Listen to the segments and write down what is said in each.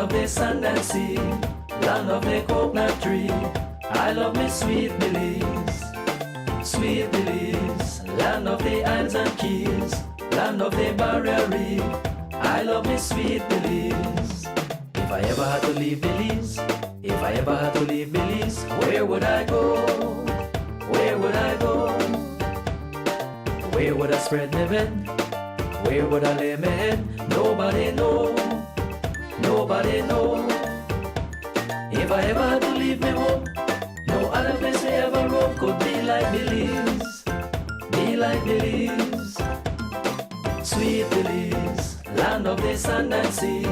of the sand and sea, land of the coconut tree. I love me sweet Belize, sweet Belize, land of the isles and keys, land of the barrier reef. I love me sweet Belize. If I ever had to leave Belize, if I ever had to leave Belize, where would I go? Where would I go? Where would I spread my bed? Where would I lay my head? Nobody know, nobody know. If I ever had to leave me home, no other place we ever roam could be like Belize, be like Belize. Sweet Belize, land of the sand and sea,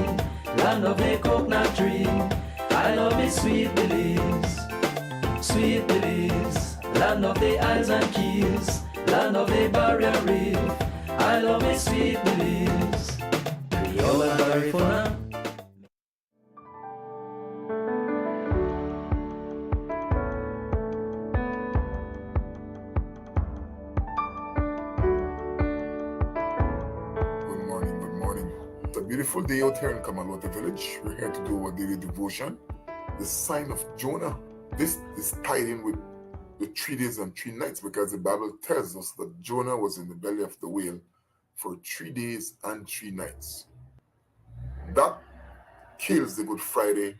land of the coconut tree. I love me sweet Belize, sweet Belize, land of the isles and keys, land of the barrier reef. I love me sweet Belize, Creole and Garifuna. It's a beautiful day out here in Kamalota village. We're here to do our daily devotion. The sign of Jonah. This is tied in with the 3 days and 3 nights because the Bible tells us that Jonah was in the belly of the whale for 3 days and 3 nights. That kills the Good Friday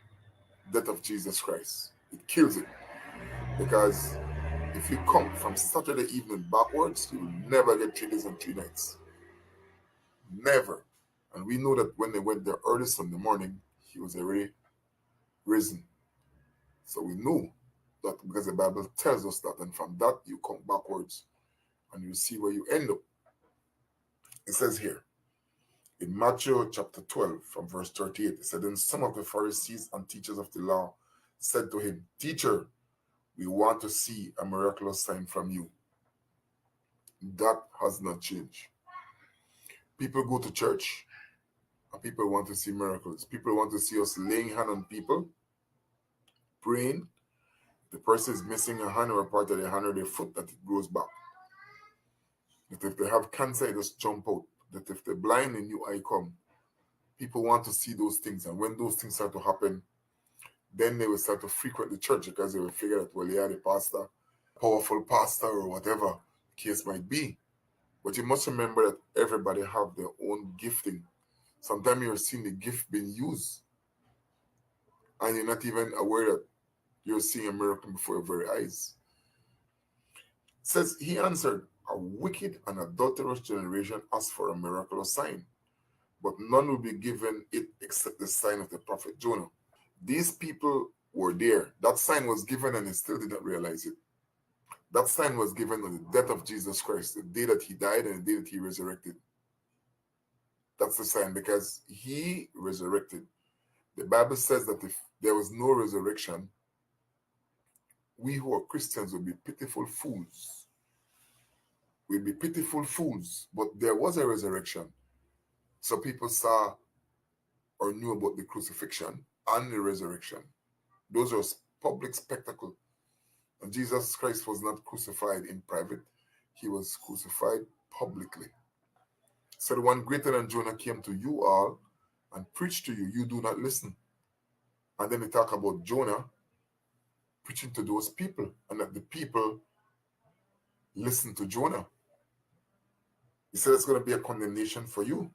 death of Jesus Christ. It kills it. Because if you come from Saturday evening backwards, you will never get 3 days and 3 nights. Never. And we know that when they went there early Sunday morning, he was already risen. So we know that because the Bible tells us that, and from that you come backwards and you see where you end up. It says here in Matthew chapter 12 from verse 38, it said, "Then some of the Pharisees and teachers of the law said to him, 'Teacher, we want to see a miraculous sign from you.'" That has not changed. People go to church and people want to see miracles. People want to see us laying hand on people, praying. The person is missing a hand or a part of their hand or their foot, that it grows back. That if they have cancer, it just jump out. That if they're blind, a new eye come. People want to see those things. And when those things start to happen, then they will start to frequent the church because they will figure that, well, yeah, the pastor, powerful pastor or whatever the case might be. But you must remember that everybody have their own gifting. Sometimes you're seeing the gift being used and you're not even aware that you're seeing a miracle before your very eyes. It says, he answered, "A wicked and adulterous generation asked for a miraculous sign, but none will be given it except the sign of the prophet Jonah." These people were there. That sign was given and they still did not realize it. That sign was given on the death of Jesus Christ, the day that he died and the day that he resurrected. That's the sign because he resurrected. The Bible says that if there was no resurrection, we who are Christians would be pitiful fools. We'd be pitiful fools. But there was a resurrection. So people saw or knew about the crucifixion and the resurrection. Those are public spectacle. And Jesus Christ was not crucified in private. He was crucified publicly. So the one greater than Jonah came to you all and preached to you. You do not listen. And then they talk about Jonah preaching to those people and that the people listen to Jonah. He said it's going to be a condemnation for you.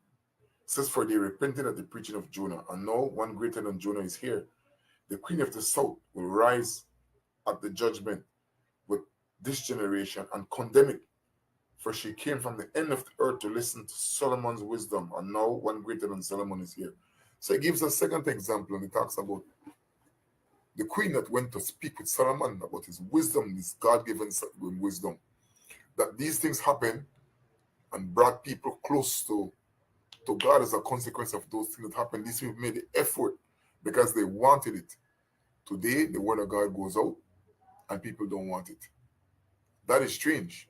It says, "For they repented at the preaching of Jonah, and now one greater than Jonah is here. The queen of the south will rise at the judgment with this generation and condemn it. For she came from the end of the earth to listen to Solomon's wisdom, and now one greater than Solomon is here." So he gives a second example, and he talks about the queen that went to speak with Solomon about his wisdom, his God-given wisdom. That these things happen and brought people close to God as a consequence of those things that happened. These people made the effort because they wanted it. Today, the word of God goes out and people don't want it. That is strange.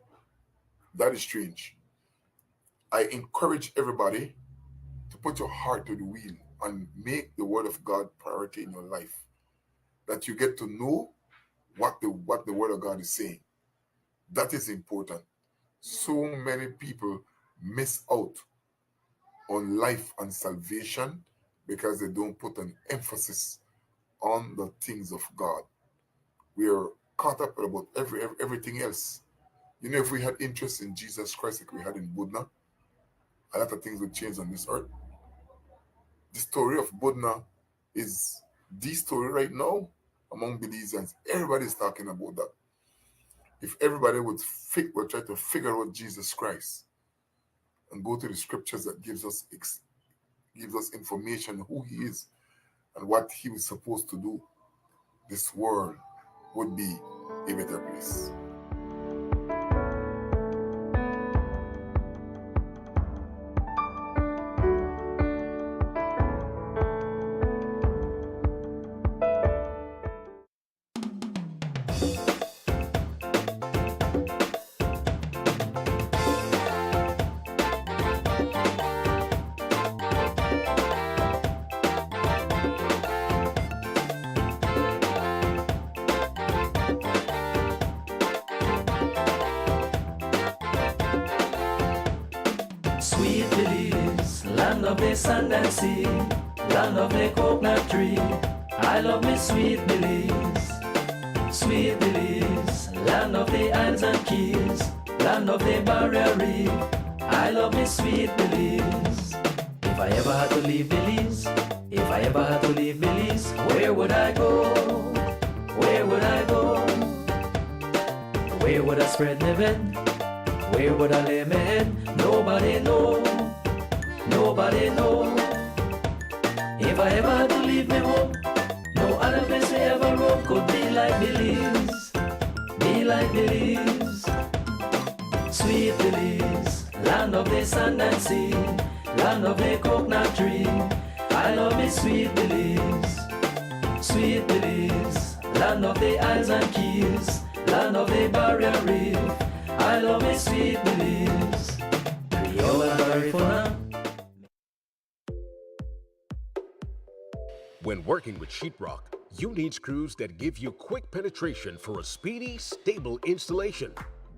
That is strange. I encourage everybody to put your heart to the wheel and make the word of God priority in your life. That you get to know what the word of God is saying. That is important. So many people miss out on life and salvation because they don't put an emphasis on the things of God. We are caught up about everything else. You know, if we had interest in Jesus Christ like we had in Buddha, a lot of things would change on this earth. The story of Buddha is the story right now among believers. Everybody's talking about that. If everybody would try to figure out Jesus Christ and go to the scriptures that gives us information who he is and what he was supposed to do, this world would be a better place. Sweet Belize, land of the sand and sea, land of the coconut tree. I love me sweet Belize. Sweet Belize, land of the islands and keys, land of the barrier reef. I love me sweet Belize. If I ever had to leave Belize, if I ever had to leave Belize, where would I go? Where would I go? Where would I spread my bed? Where would I lay my head? Nobody know, nobody know. If I ever had to leave me home, no other place I ever roam could be like Belize, be like Belize. Sweet Belize, land of the sand and sea, land of the coconut tree. I love me sweet Belize. Sweet Belize, land of the islands and keys, land of the barrier reef. I love me sweet Belize. Creole and Garifuna. When working with sheetrock, you need screws that give you quick penetration for a speedy, stable installation.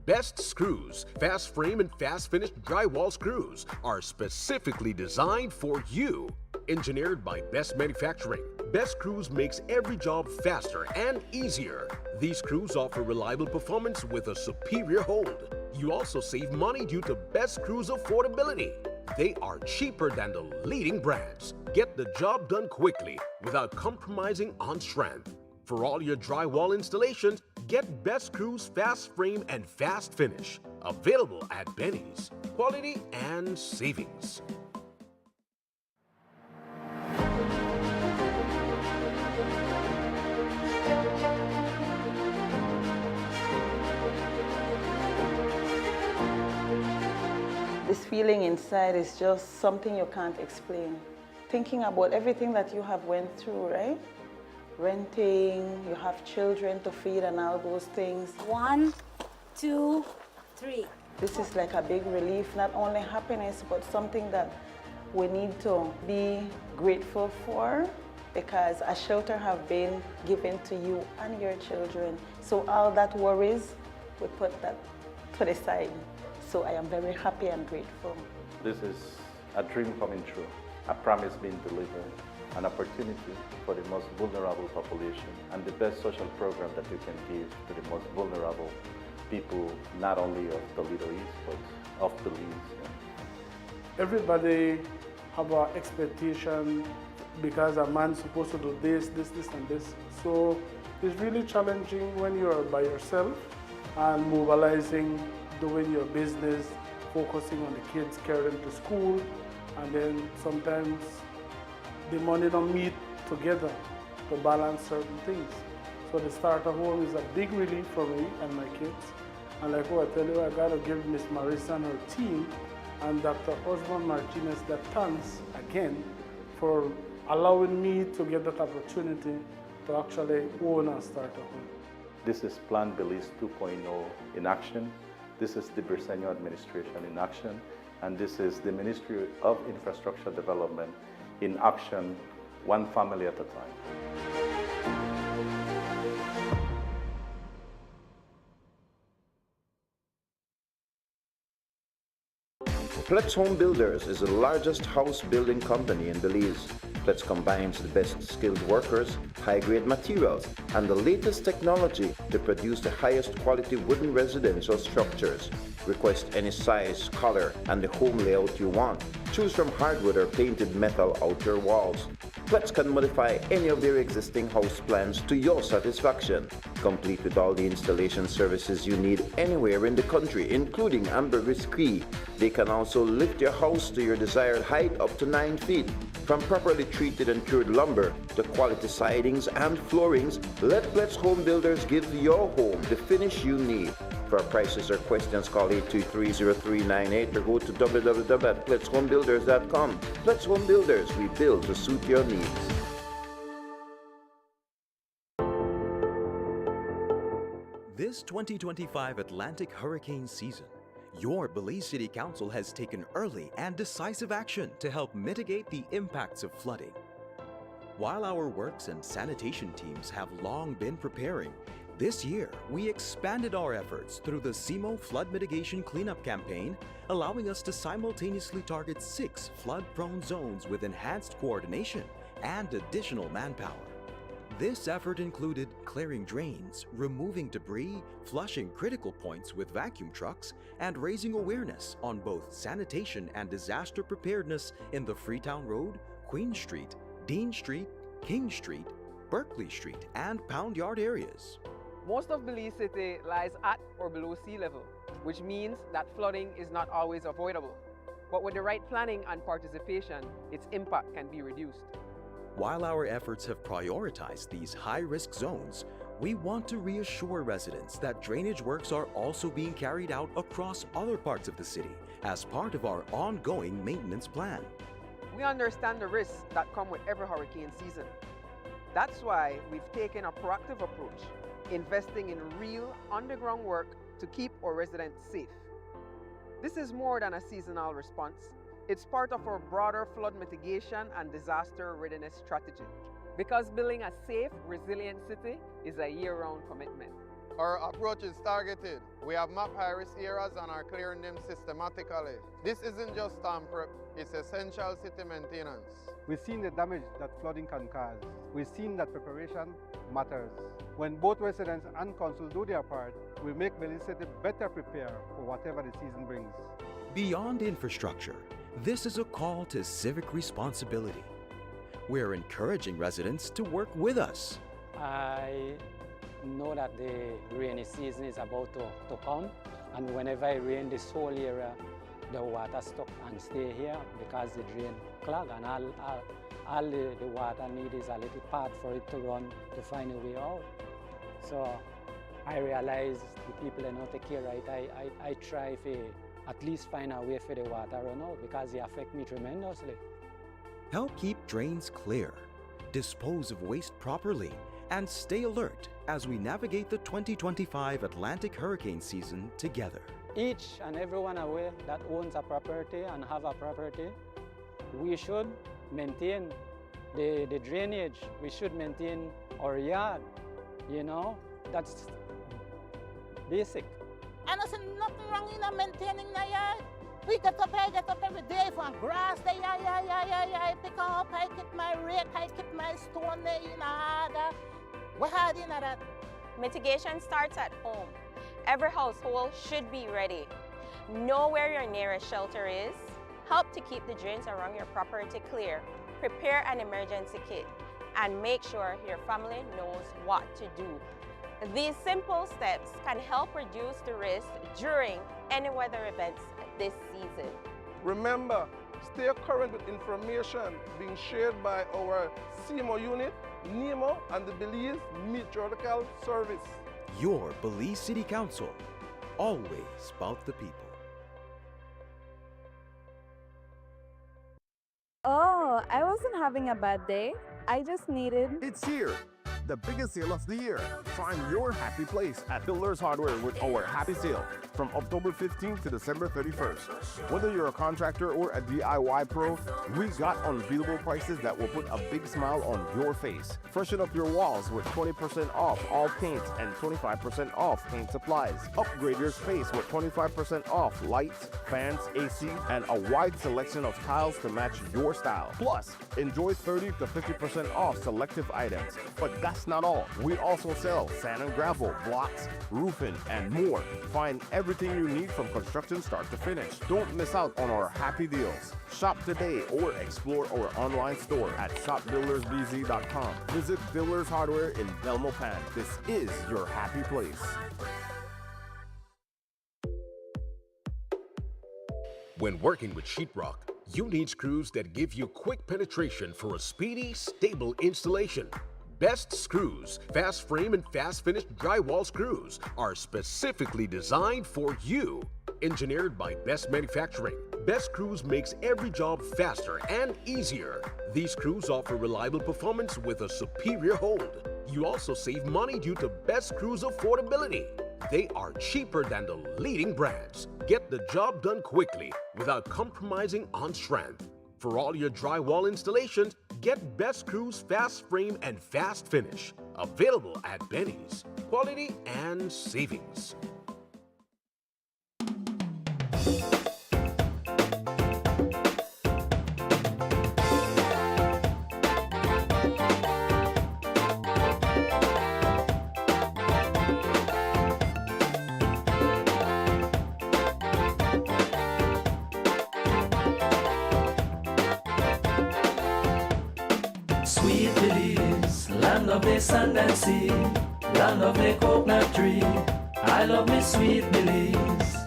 Best Screws, fast frame and fast finish drywall screws are specifically designed for you. Engineered by Best Manufacturing, Best Screws makes every job faster and easier. These screws offer reliable performance with a superior hold. You also save money due to Best Screws affordability. They are cheaper than the leading brands. Get the job done quickly without compromising on strength. For all your drywall installations, get Best Screws Fast Frame and Fast Finish. Available at Benny's. Quality and savings. This feeling inside is just something you can't explain. Thinking about everything that you have went through, right? Renting, you have children to feed and all those things. 1, 2, 3. This is like a big relief, not only happiness, but something that we need to be grateful for, because a shelter have been given to you and your children. So all that worries, we put that to the side. So I am very happy and grateful. This is a dream coming true, a promise being delivered, an opportunity for the most vulnerable population, and the best social program that you can give to the most vulnerable people, not only of the Middle East, but of Belize. Everybody have an expectation because a man's supposed to do this, and this. So it's really challenging when you're by yourself and mobilizing, doing your business, focusing on the kids, carrying them to school, and then sometimes the money don't meet together to balance certain things. So the starter home is a big relief for me and my kids. And like what I tell you, I gotta give Miss Marissa and her team and Dr. Osman Martinez the thanks again for allowing me to get that opportunity to actually own and start a home. This is Plan Belize 2.0 in action. This is the Briseño administration in action, and this is the Ministry of Infrastructure Development in action, one family at a time. Plex Home Builders is the largest house building company in Belize. Pletz combines the best skilled workers, high-grade materials, and the latest technology to produce the highest quality wooden residential structures. Request any size, color, and the home layout you want. Choose from hardwood or painted metal outer walls. Pletz can modify any of their existing house plans to your satisfaction, complete with all the installation services you need anywhere in the country, including ambergris key. They can also lift your house to your desired height up to 9 feet. From properly treated and cured lumber to quality sidings and floorings, let Pletz Home Builders give your home the finish you need. For prices or questions, call 823-0398 or go to www.pletzhomebuilders.com. Pletz Home Builders, we build to suit your needs. This 2025 Atlantic hurricane season, your Belize City Council has taken early and decisive action to help mitigate the impacts of flooding. While our works and sanitation teams have long been preparing, this year we expanded our efforts through the CIMO Flood Mitigation Cleanup Campaign, allowing us to simultaneously target 6 flood-prone zones with enhanced coordination and additional manpower. This effort included clearing drains, removing debris, flushing critical points with vacuum trucks, and raising awareness on both sanitation and disaster preparedness in the Freetown Road, Queen Street, Dean Street, King Street, Berkeley Street, and Pound Yard areas. Most of Belize City lies at or below sea level, which means that flooding is not always avoidable. But with the right planning and participation, its impact can be reduced. While our efforts have prioritized these high-risk zones, we want to reassure residents that drainage works are also being carried out across other parts of the city as part of our ongoing maintenance plan. We understand the risks that come with every hurricane season. That's why we've taken a proactive approach, investing in real underground work to keep our residents safe. This is more than a seasonal response. It's part of our broader flood mitigation and disaster readiness strategy. Because building a safe, resilient city is a year-round commitment. Our approach is targeted. We have mapped high-risk areas and are clearing them systematically. This isn't just storm prep, it's essential city maintenance. We've seen the damage that flooding can cause. We've seen that preparation matters. When both residents and council do their part, we make Belize City better prepared for whatever the season brings. Beyond infrastructure, this is a call to civic responsibility. We're encouraging residents to work with us. I know that the rainy season is about to come, and whenever it rains, this whole area, the water stuck and stay here because the drain clog, and all the water need is a little part for it to run to find a way out. So I realize the people are not take care right. I try to at least find a way for the water run out because they affect me tremendously. Help keep drains clear, dispose of waste properly, and stay alert as we navigate the 2025 Atlantic hurricane season together. Each and everyone aware that owns a property and have a property, we should maintain the drainage. We should maintain our yard, you know, that's basic. And there's nothing wrong in maintaining the yard. We get up every day for grass. I pick up, I keep my rake, I keep my stone there, you know. We're hard in that. Mitigation starts at home. Every household should be ready. Know where your nearest shelter is. Help to keep the drains around your property clear. Prepare an emergency kit and make sure your family knows what to do. These simple steps can help reduce the risk during any weather events this season. Remember, stay current with information being shared by our CIMO unit, NEMO, and the Belize Meteorological Service. Your Belize City Council, always about the people. Oh, I wasn't having a bad day. I just needed... It's here. the biggest sale of the year. Find your happy place at Builders Hardware with our happy sale from October 15th to December 31st. Whether you're a contractor or a DIY pro, we got unbeatable prices that will put a big smile on your face. Freshen up your walls with 20% off all paints and 25% off paint supplies. Upgrade your space with 25% off lights, fans, AC, and a wide selection of tiles to match your style. Plus, enjoy 30 to 50% off selective items. But that's not all. We also sell sand and gravel, blocks, roofing, and more. Find everything you need from construction start to finish. Don't miss out on our happy deals. Shop today or explore our online store at shopbuildersbz.com. Visit Builders Hardware in Belmopan. This is your happy place. When working with sheetrock, you need screws that give you quick penetration for a speedy, stable installation. Best Screws, fast frame and fast finish drywall screws are specifically designed for you. Engineered by Best Manufacturing, Best Screws makes every job faster and easier. These screws offer reliable performance with a superior hold. You also save money due to Best Screws affordability. They are cheaper than the leading brands. Get the job done quickly without compromising on strength. For all your drywall installations, get Best Screws Fast Frame and Fast Finish. Available at Benny's. Quality and savings. Sweet Belize, land of the sand and sea, land of the coconut tree. I love me Sweet Belize.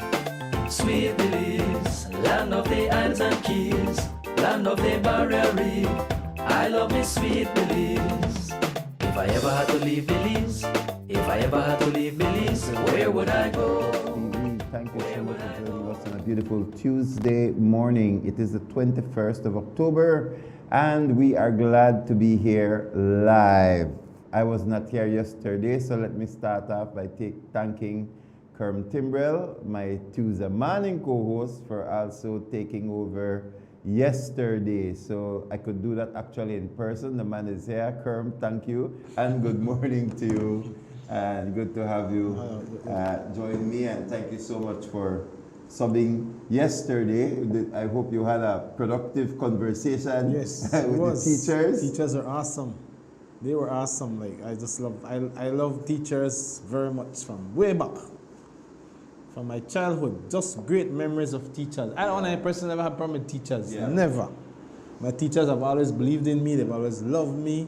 Sweet Belize, land of the islands and keys, land of the barrier reef. I love me Sweet Belize. If I ever had to leave Belize, if I ever had to leave Belize, where would I go? Thank you so much for joining us on a beautiful Tuesday morning. It is the 21st of October, and we are glad to be here live. I was not here yesterday, so let me start off by thanking Kerm Timbrell, my Tuesday morning co-host, for also taking over yesterday. So I could do that actually in person. The man is here. Kerm, thank you, and good morning to you. And good to have you join me, and thank you so much for subbing yesterday. I hope you had a productive conversation with the teachers. Teachers are awesome. They were awesome. Like I love teachers very much from way back, from my childhood. Just great memories of teachers. I don't want to personally never have a problem with teachers. Yeah. Never. My teachers have always believed in me. They've always loved me,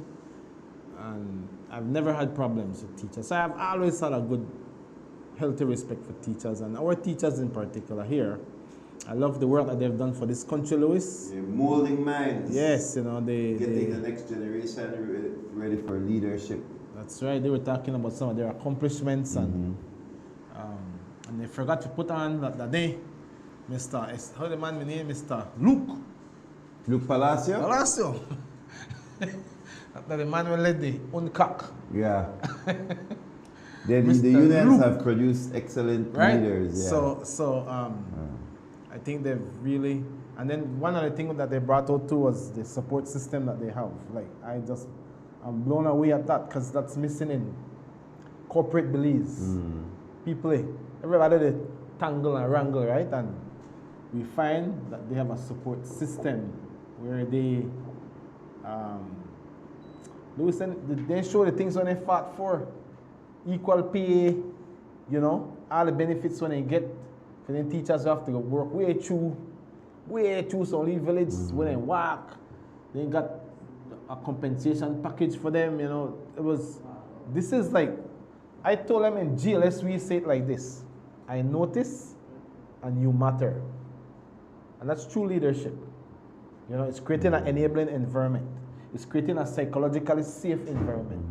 and I've never had problems with teachers. So I've always had a good, healthy respect for teachers, and our teachers in particular here. I love the work that they've done for this country, Louis. They're molding minds. Yes, getting the next generation ready for leadership. That's right. They were talking about some of their accomplishments, and they forgot to put on that day, how the man name, Mr. Luke Palacio. That the man will let the uncock. Yeah. The unions have produced excellent leaders. Yeah. So I think they've really, and then one of the things that they brought out too was the support system that they have. Like I'm blown away at that, because that's missing in corporate Belize. People, everybody they tangle and wrangle, right? And we find that they have a support system where they they show the things when they fought for equal pay, all the benefits when they get. For the teachers have to work way through some little villages when they work. They got a compensation package for them, this is like, I told them in GLS, we say it like this: I notice and you matter. And that's true leadership. It's creating an enabling environment. It's creating a psychologically safe environment.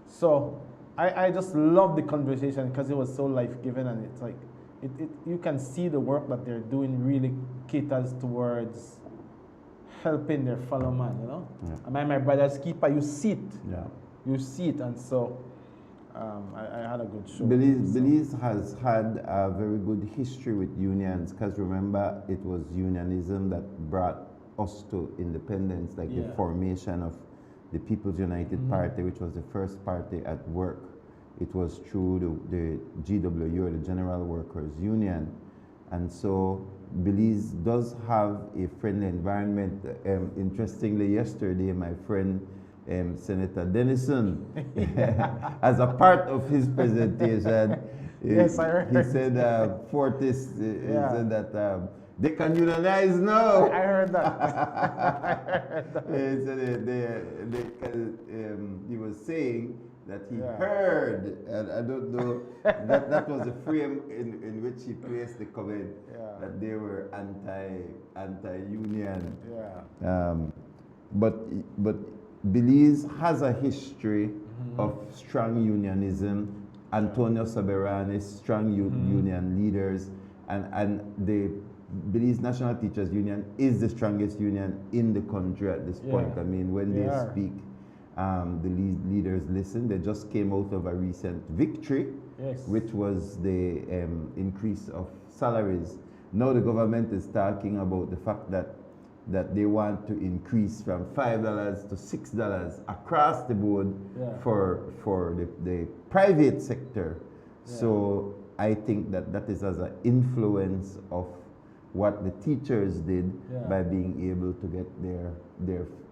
So I just love the conversation because it was so life-giving, and it's like, you can see the work that they're doing really caters towards helping their fellow man, Yeah. Am I my brother's keeper? You see it. Yeah. you see it, and so I had a good show. Belize has had a very good history with unions, because remember, it was unionism that brought us to independence, like the formation of the People's United Party, which was the first party at work. It was through the GWU, or the General Workers Union. And so Belize does have a friendly environment. Interestingly, yesterday, my friend Senator Denison, as a part of his presentation, yes, I heard. He said Fortis he said that they can unionize now. I heard that. I heard that. He said he was saying that he heard, and I don't know, that was the frame in which he placed the comment that they were anti-union. But Belize has a history of strong unionism. Antonio Saberanis, strong union leaders, and the Belize National Teachers Union is the strongest union in the country at this point. I mean, when they speak, the leaders listen. They just came out of a recent victory, which was the increase of salaries. Now the government is talking about the fact that they want to increase from $5 to $6 across the board for the private sector. So I think that is as an influence of what the teachers did by being able to get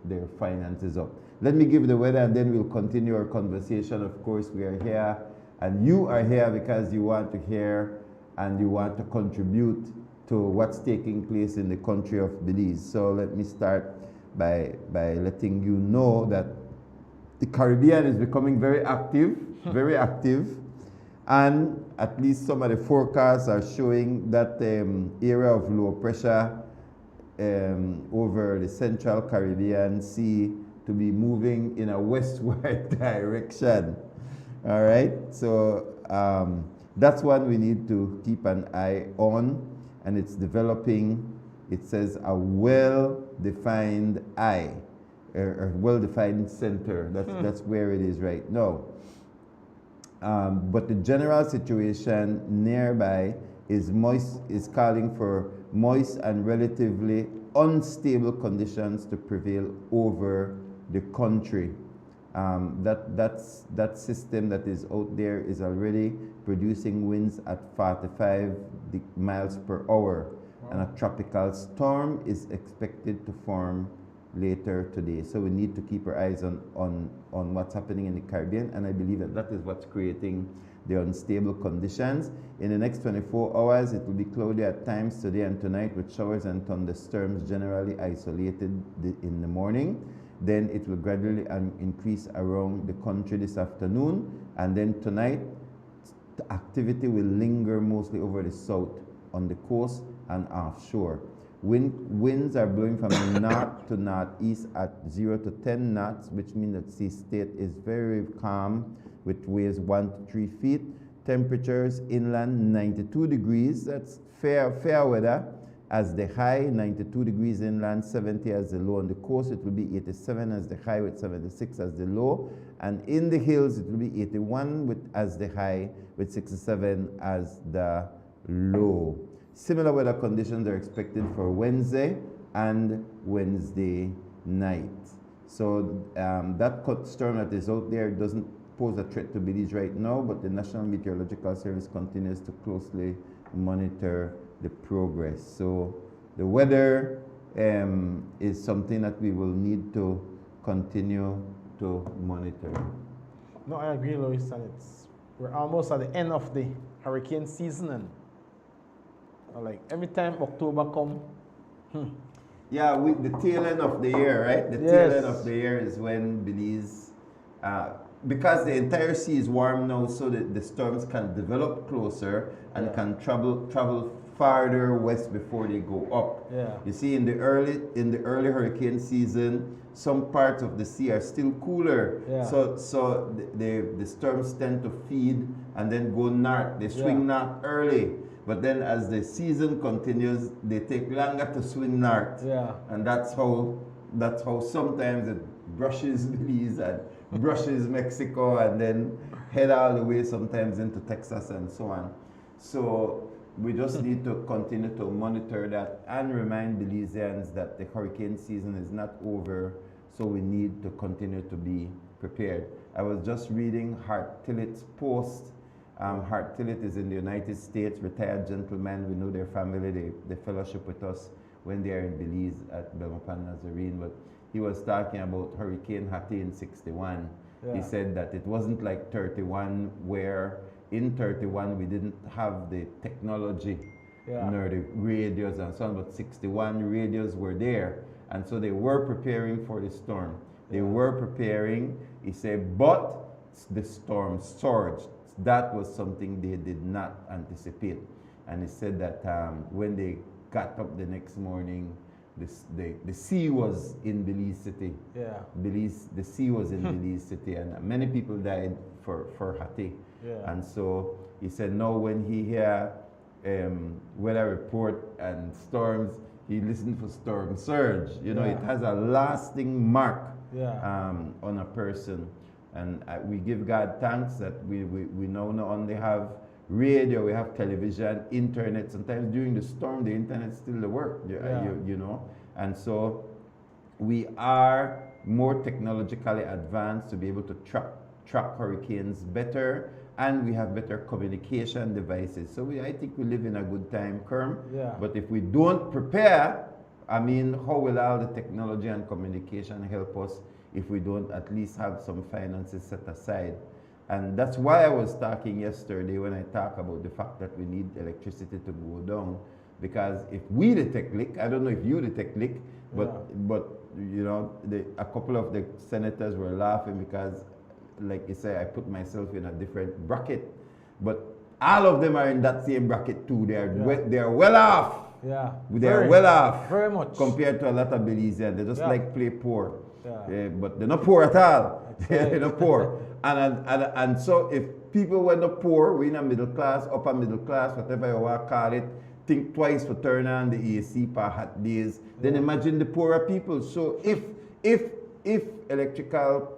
their finances up. Let me give the weather, and then we'll continue our conversation. Of course, we are here, and you are here because you want to hear and you want to contribute to what's taking place in the country of Belize. So let me start by letting you know that the Caribbean is becoming very active, very active. And at least some of the forecasts are showing that area of low pressure over the central Caribbean Sea to be moving in a westward direction. All right, so that's one we need to keep an eye on, and it's developing. It says a well-defined eye, a well-defined center. That's where it is right now. But the general situation nearby is calling for moist and relatively unstable conditions to prevail over the country. That system that is out there is already producing winds at 45 miles per hour. Wow. And a tropical storm is expected to form later today. So we need to keep our eyes on what's happening in the Caribbean, and I believe that is what's creating the unstable conditions. In the next 24 hours, it will be cloudy at times today and tonight, with showers and thunderstorms generally isolated in the morning. Then it will gradually increase around the country this afternoon, and then tonight, the activity will linger mostly over the south, on the coast and offshore. Winds are blowing from the north to northeast at 0 to 10 knots, which means that sea state is very calm, with waves 1 to 3 feet. Temperatures inland 92 degrees, that's fair weather as the high, 92 degrees inland, 70 as the low. On the coast it will be 87 as the high, with 76 as the low. And in the hills it will be 81 as the high, with 67 as the low. Similar weather conditions are expected for Wednesday and Wednesday night. So that storm that is out there doesn't pose a threat to Belize right now, but the National Meteorological Service continues to closely monitor the progress. So the weather is something that we will need to continue to monitor. No, I agree, Louis, and we're almost at the end of the hurricane season, and like every time October come, yeah, with the tail end of the year, right? The tail end of the year is when Belize, because the entire sea is warm now, so that the storms can develop closer and can travel farther west before they go up. Yeah. You see, in the early hurricane season, some parts of the sea are still cooler. Yeah. So the storms tend to feed and then go north. They swing north early. But then as the season continues, they take longer to swing north. Yeah. And that's how sometimes it brushes Belize and brushes Mexico and then head all the way sometimes into Texas and so on. So we just need to continue to monitor that and remind Belizeans that the hurricane season is not over, so we need to continue to be prepared. I was just reading Hart Tillett's post. Hart Tillett is in the United States, retired gentleman. We know their family, they fellowship with us when they are in Belize at Belmopan Nazarene. But he was talking about Hurricane Hattie in 61. Yeah. He said that it wasn't like 31, where in 31 we didn't have the technology, nor the radios and so on, but 61 radios were there. And so they were preparing for the storm. They were preparing, he said, but the storm surged. That was something they did not anticipate. And he said that when they got up the next morning, the sea was in Belize City. Yeah. The sea was in Belize City, and many people died for Hattie. Yeah. And so he said, no, when he hear weather report and storms, he listened for storm surge. You know, it has a lasting mark on a person. And we give God thanks that we now not only have radio, we have television, internet. Sometimes during the storm, the internet still works, you know. And so we are more technologically advanced to be able to track hurricanes better, and we have better communication devices. So I think we live in a good time, Kerm. Yeah. But if we don't prepare, I mean, how will all the technology and communication help us if we don't at least have some finances set aside? And that's why I was talking yesterday when I talked about the fact that we need electricity to go down. Because if we detect leak, I don't know if you detect leak, but you know, a couple of the senators were laughing because, like you say, I put myself in a different bracket. But all of them are in that same bracket too. They are well off. Yeah. They are well off. Very much. Compared to a lot of Belizeans. They just like play poor. Yeah. But they're not poor at all. Right. They're not poor. And so if people were not poor, we're in a middle class, upper middle class, whatever you want to call it, think twice for turn on the AC for hot days, then imagine the poorer people. So if electrical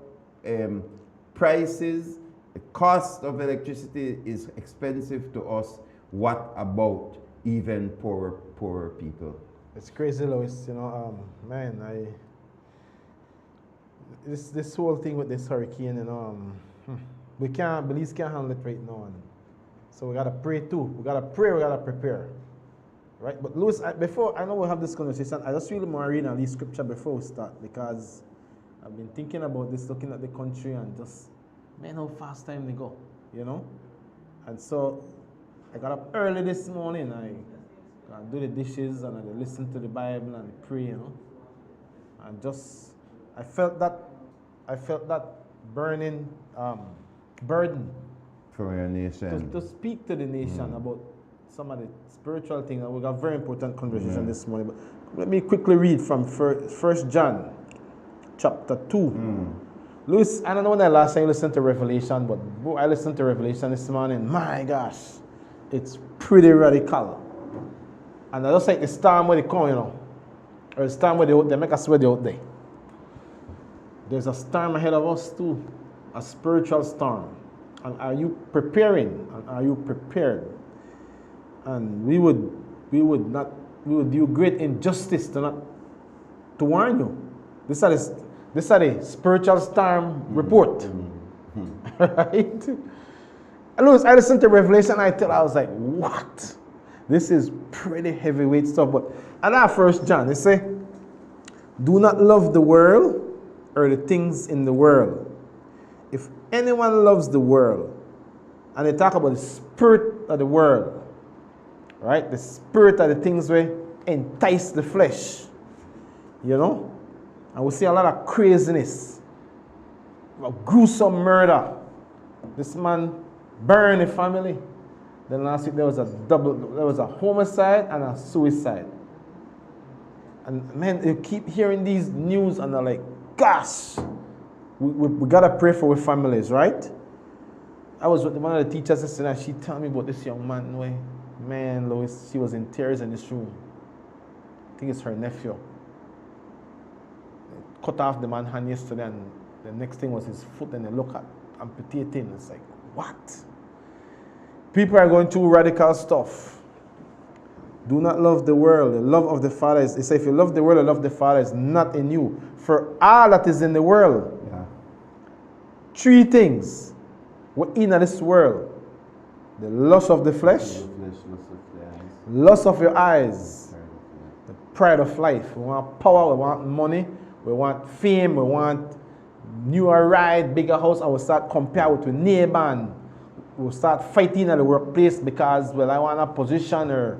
prices, the cost of electricity is expensive to us, what about even poorer people? It's crazy, Lois. You know, man, this whole thing with this hurricane, you know, Belize can't handle it right now, and so we gotta pray too. We gotta pray. We gotta prepare, right? But Louis, before I know we'll have this conversation, I just really want to read a scripture before we start, because I've been thinking about this, looking at the country, and just, man, how fast time they go, you know. And so I got up early this morning. I do the dishes and I listen to the Bible and I pray, you know, and just I felt that burning burden for your nation to speak to the nation about some of the spiritual things. And we got a very important conversation this morning. But let me quickly read from 1 John chapter 2. Louis, I don't know when I last time you listened to Revelation, but I listened to Revelation this morning. My gosh, it's pretty radical. And I just like the storm where they come, you know, or the storm where they make us sweat out there. There's a storm ahead of us too, a spiritual storm. And are you preparing? And are you prepared? And we would do great injustice to warn you. This is the spiritual storm report. Right? And Louis, I listened to Revelation, I was like, what? This is pretty heavyweight stuff. But at our 1 John, they say, do not love the world or the things in the world. If anyone loves the world, and they talk about the spirit of the world, right? The spirit of the things where entice the flesh, you know? And we see a lot of craziness, gruesome murder. This man burned a family. Then last week there was a homicide and a suicide. And man, you keep hearing these news and they're like, gosh, we gotta pray for our families, right? I was with one of the teachers yesterday and she told me about this young man. Man, Lois, she was in tears in this room. I think it's her nephew. Cut off the man's hand yesterday and The next thing was his foot, and they look at amputating. It's like, what? People are going through radical stuff. Do not love the world. The love of the Father is, it says, if you love the world, the love of the Father is not in you. For all that is in the world, three things were in this world: the lust of the flesh, lust of your eyes, the pride of life. We want power, we want money, we want fame, we want newer ride, bigger house, and we start compare with the neighbor, and we'll start fighting at the workplace because, well, I want a position, or,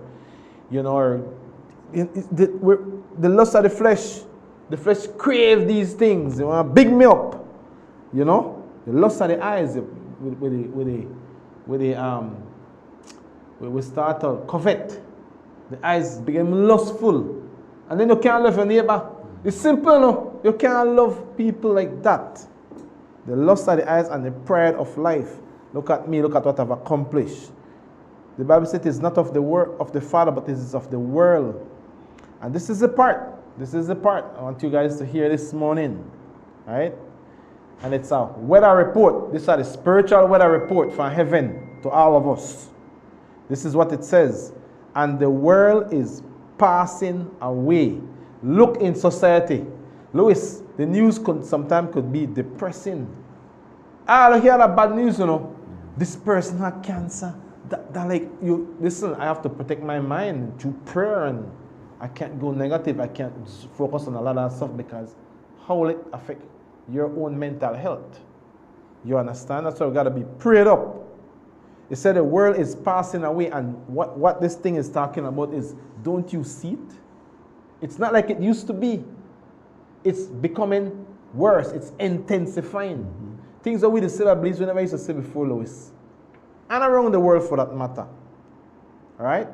you know, or the lust of the flesh crave these things. They want to big me up, you know. The lust of the eyes, we start to covet. The eyes become lustful, and then you can't love your neighbor. It's simple, no? You can't love people like that. The lust of the eyes and the pride of life. Look at me, look at what I've accomplished. The Bible says it is not of the word of the Father, but it is of the world. And this is the part. This is the part I want you guys to hear this morning. Right? And it's a weather report. This is the spiritual weather report from heaven to all of us. This is what it says. And the world is passing away. Look in society. Louis, the news sometimes could be depressing. I hear that bad news, you know. This person had cancer. That like, you listen, I have to protect my mind through prayer, and I can't go negative. I can't focus on a lot of stuff, because how will it affect your own mental health? You understand? That's why we got to be prayed up. It said the world is passing away, and what this thing is talking about is, don't you see it? It's not like it used to be. It's becoming worse. It's intensifying. Things that we still have beliefs we never used to say before, Louis. And around the world for that matter. Alright?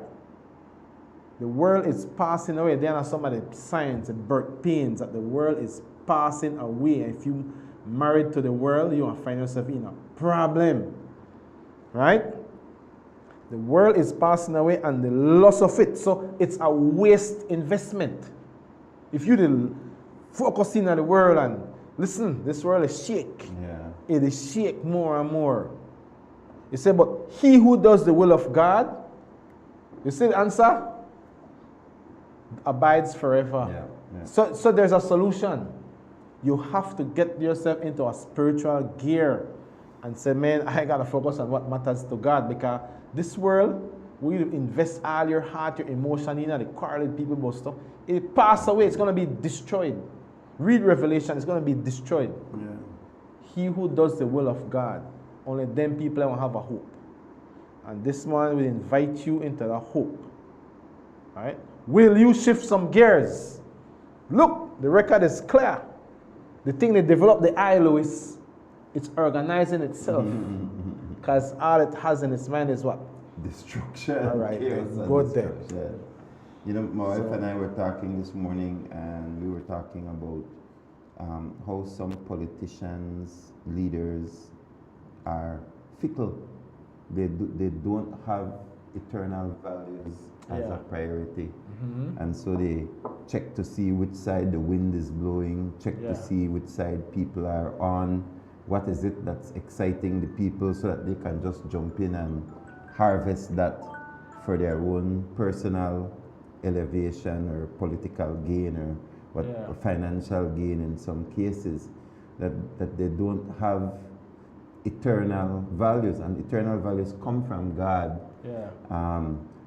The world is passing away. There are some of the signs and birth pains that the world is passing away. If you married to the world, you will find yourself in a problem. Right? The world is passing away, and the loss of it. So it's a waste investment. If you focusing on the world, and listen, this world is shake. It is shake more and more. He said, but he who does the will of God, you see the answer? Abides forever. So there's a solution. You have to get yourself into a spiritual gear and say, man, I got to focus on what matters to God, because this world, will you invest all your heart, your emotion in, and the quarreling people about stuff, it pass away. It's going to be destroyed. Read Revelation. It's going to be destroyed. He who does the will of God, only them people will have a hope. And this man will invite you into that hope. All right? Will you shift some gears? Look, the record is clear. The thing they developed, the eye, Louis, it's organizing itself. Because all it has in its mind is what? Destruction. All right, go there. You know, my wife and I were talking this morning, and we were talking about how some politicians, leaders are fickle. They don't have eternal values as a priority. And so they check to see which side the wind is blowing, check to see which side people are on, what is it that's exciting the people, so that they can just jump in and harvest that for their own personal elevation or political gain, or financial gain in some cases, that they don't have eternal values, and eternal values come from God.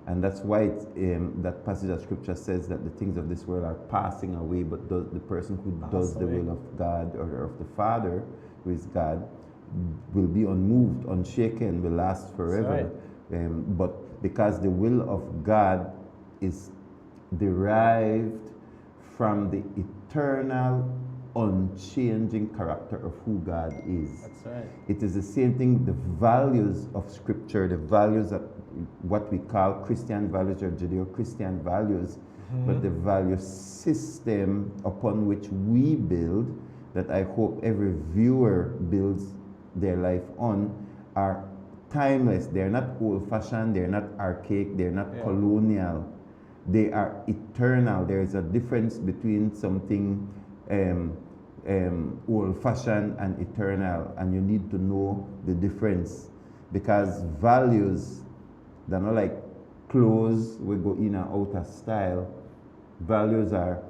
And that's why that passage of scripture says that the things of this world are passing away, but the person who does the will of God, or of the Father, who is God, will be unmoved, unshaken, will last forever. But because the will of God is derived from the eternal, unchanging character of who God is. That's right. It is the same thing, the values of Scripture, the values of what we call Christian values or Judeo-Christian values, but the value system upon which we build, that I hope every viewer builds their life on, are timeless. They're not old-fashioned, they're not archaic, they're not colonial. They are eternal. There is a difference between something old-fashioned and eternal, and you need to know the difference, because values, they're not like clothes we go in and out of style. Values are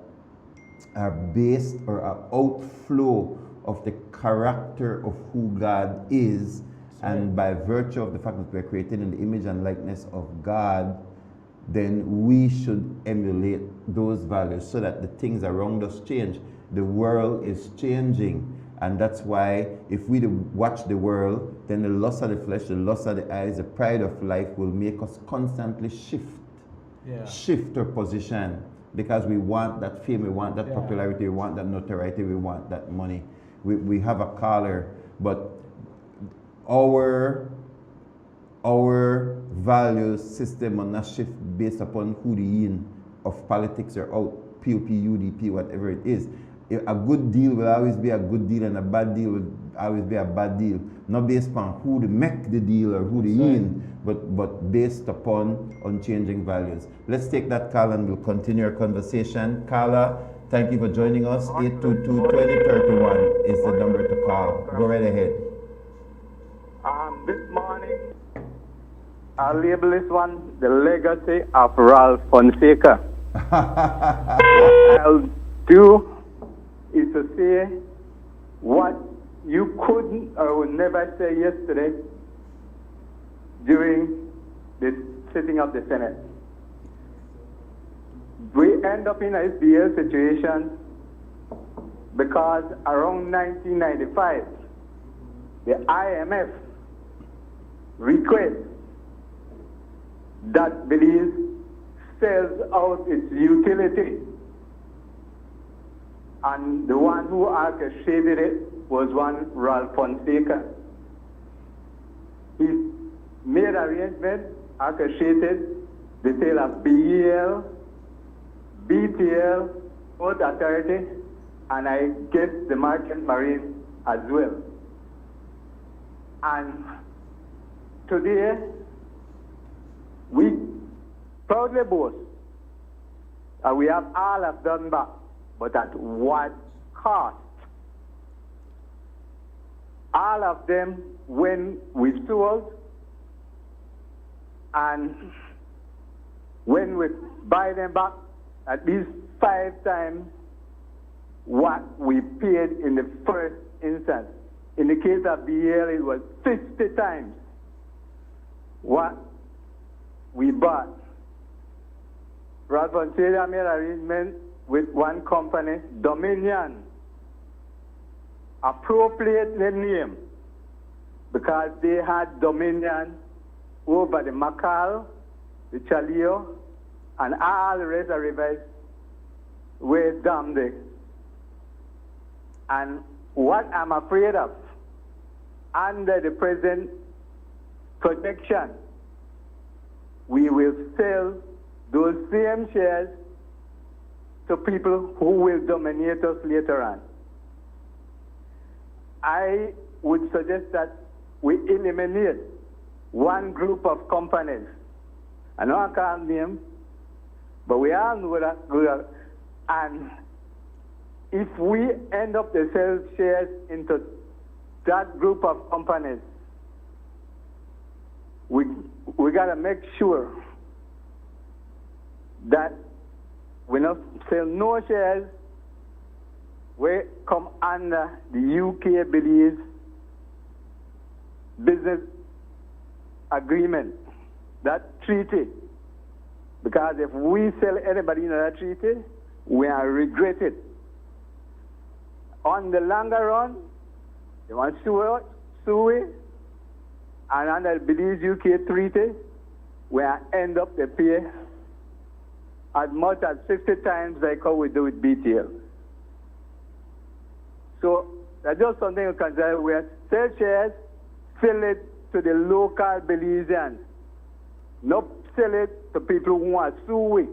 based or are outflow of the character of who God is, and by virtue of the fact that we're created in the image and likeness of God, then we should emulate those values so that the things around us change. The world is changing, and that's why if we watch the world, then the lust of the flesh, the lust of the eyes, the pride of life will make us constantly shift our position, because we want that fame, we want that popularity, we want that notoriety, we want that money. We have a collar, but our value system will not shift based upon who the in of politics or out, POP, UDP, whatever it is. A good deal will always be a good deal, and a bad deal will always be a bad deal. Not based upon who to make the deal or who to in, but based upon unchanging values. Let's take that call and we'll continue our conversation. Carla, thank you for joining us. 822-2031 is the number to call. Go right ahead. This morning, I'll label this one the legacy of Ralph Fonseca. What I'll do is to say what you couldn't or would never say yesterday during the sitting of the Senate. We end up in a SBL situation because around 1995, the IMF request that Belize sells out its utility, and the one who orchestrated it was one Ralph Fonseca. He made arrangements, orchestrated the sale of BEL, BTL, Port Authority, and I guess the Merchant Marine as well. And today, we proudly boast that we have all of done back, but at what cost? All of them when we sold, and when we buy them back, at least 5 times what we paid in the first instance. In the case of BL, it was 50 times what we bought. Ralph Fonseca made arrangement with one company, Dominion, appropriately named because they had dominion over the Macal, the Chaleo, and all the rest of the rivers were dammed. And what I'm afraid of, under the present projection, we will sell those same shares to people who will dominate us later on. I would suggest that we eliminate one group of companies. I know I can't name, but we all know that. And if we end up to sell shares into that group of companies, we got to make sure that we not sell no shares we come under the UK Belize business agreement, that treaty. Because if we sell anybody in that treaty, we are regretted. On the longer run, they want to sue it, and under the Belize UK treaty, we end up to pay as much as 60 times like how we do with BTL. So that's just something you consider. We sell shares, sell it to the local Belizeans, not sell it to people who want to sue it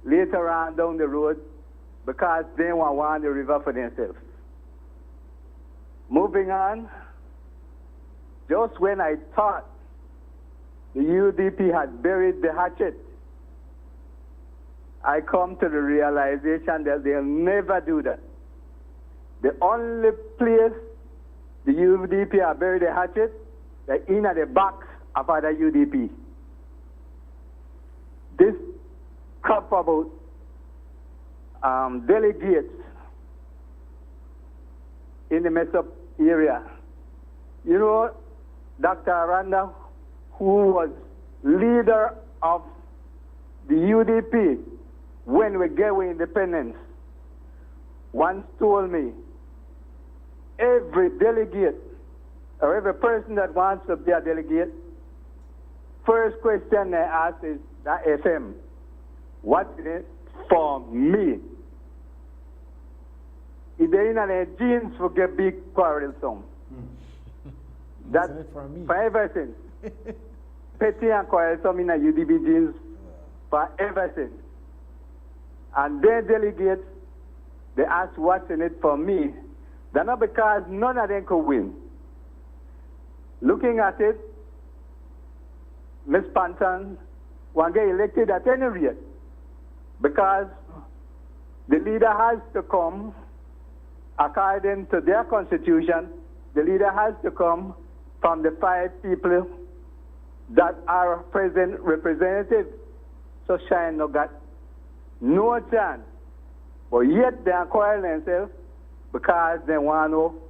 later on down the road because they want the river for themselves. Moving on, just when I thought the UDP had buried the hatchet, I come to the realization that they'll never do that. The only place the UDP are buried the hatchet, they're in at the box of other UDP. This crap about delegates in the mess up area. You know, Dr. Aranda, who was leader of the UDP when we gave our independence, once told me, every delegate or every person that wants to be a delegate, first question they ask is that FM, what's in it for me? If they're in their genes for get big quarrelsome. That's for everything. Petty and quarrelsome in a UDP genes for everything. And their delegates, they ask what's in it for me. That's not because none of them could win. Looking at it, Ms. Panton won't get elected at any rate because the leader has to come, according to their constitution, the leader has to come from the 5 people that are present representatives. So Shine no got no chance. But yet they are quarreling themselves because they want to know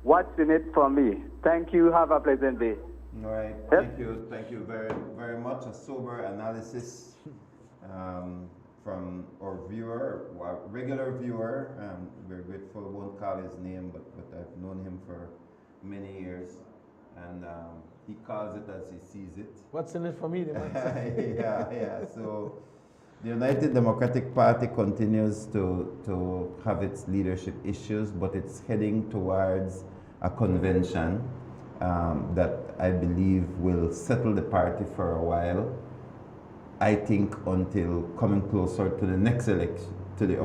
what's in it for me. Thank you. Have a pleasant day. All right. Thank you. Thank you very, very much. A sober analysis from our viewer, our regular viewer. We're grateful. We won't call his name, but I've known him for many years. And he calls it as he sees it. What's in it for me? Yeah. So the United Democratic Party continues to have its leadership issues, but it's heading towards a convention that I believe will settle the party for a while. I think until coming closer to the next election, to the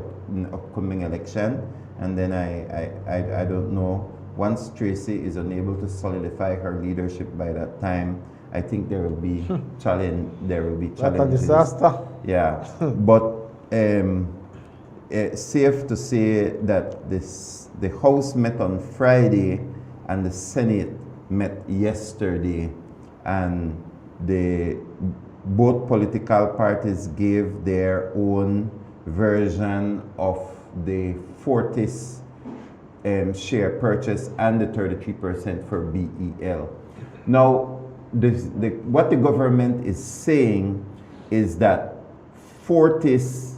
upcoming election, and then I don't know. Once Tracy is unable to solidify her leadership by that time, I think there will be challenge. There will be challenges. What a disaster! Yeah, but safe to say that the House met on Friday and the Senate met yesterday, and both political parties gave their own version of the Fortis share purchase and the 33% for BEL. Now, what the government is saying is that Fortis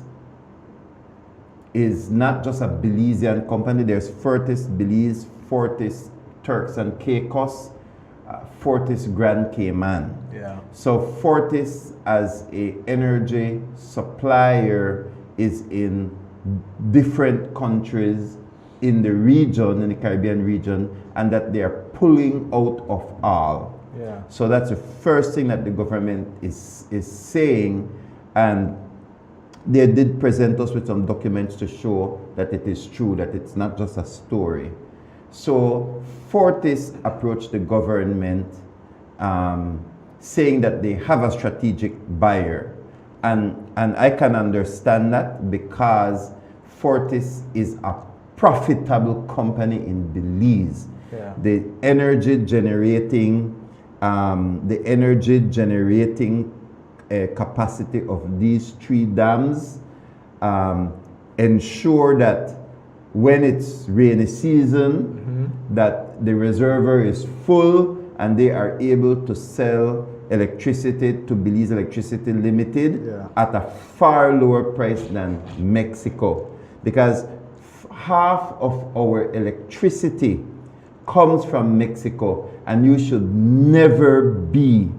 is not just a Belizean company. There's Fortis Belize, Fortis Turks and Caicos, Fortis Grand Cayman. Yeah. So Fortis as a energy supplier is in different countries in the region, in the Caribbean region, and that they are pulling out of all. Yeah. So that's the first thing that the government is saying, and they did present us with some documents to show that it is true, that it's not just a story. So Fortis approached the government saying that they have a strategic buyer, and I can understand that because Fortis is a profitable company in Belize. Yeah. The energy generating capacity of these 3 dams ensure that when it's rainy season, that the reservoir is full and they are able to sell electricity to Belize Electricity Limited at a far lower price than Mexico, because half of our electricity comes from Mexico, and you should never be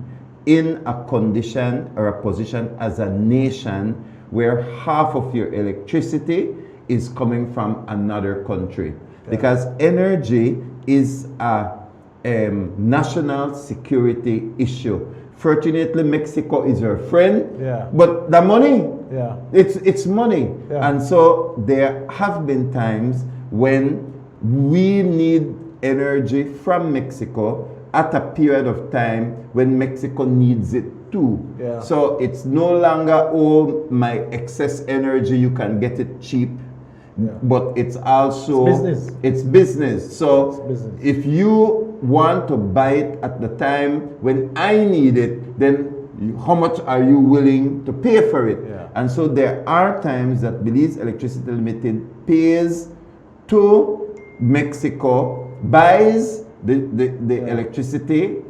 in a condition or a position as a nation where half of your electricity is coming from another country, because energy is a national security issue. Fortunately, Mexico is our friend, but the money, it's money. And so there have been times when we need energy from Mexico at a period of time when Mexico needs it too. So it's no longer, oh, my excess energy, you can get it cheap. but it's also it's business. So if you want to buy it at the time when I need it, then how much are you willing to pay for it? And so there are times that Belize Electricity Limited pays to Mexico, buys the electricity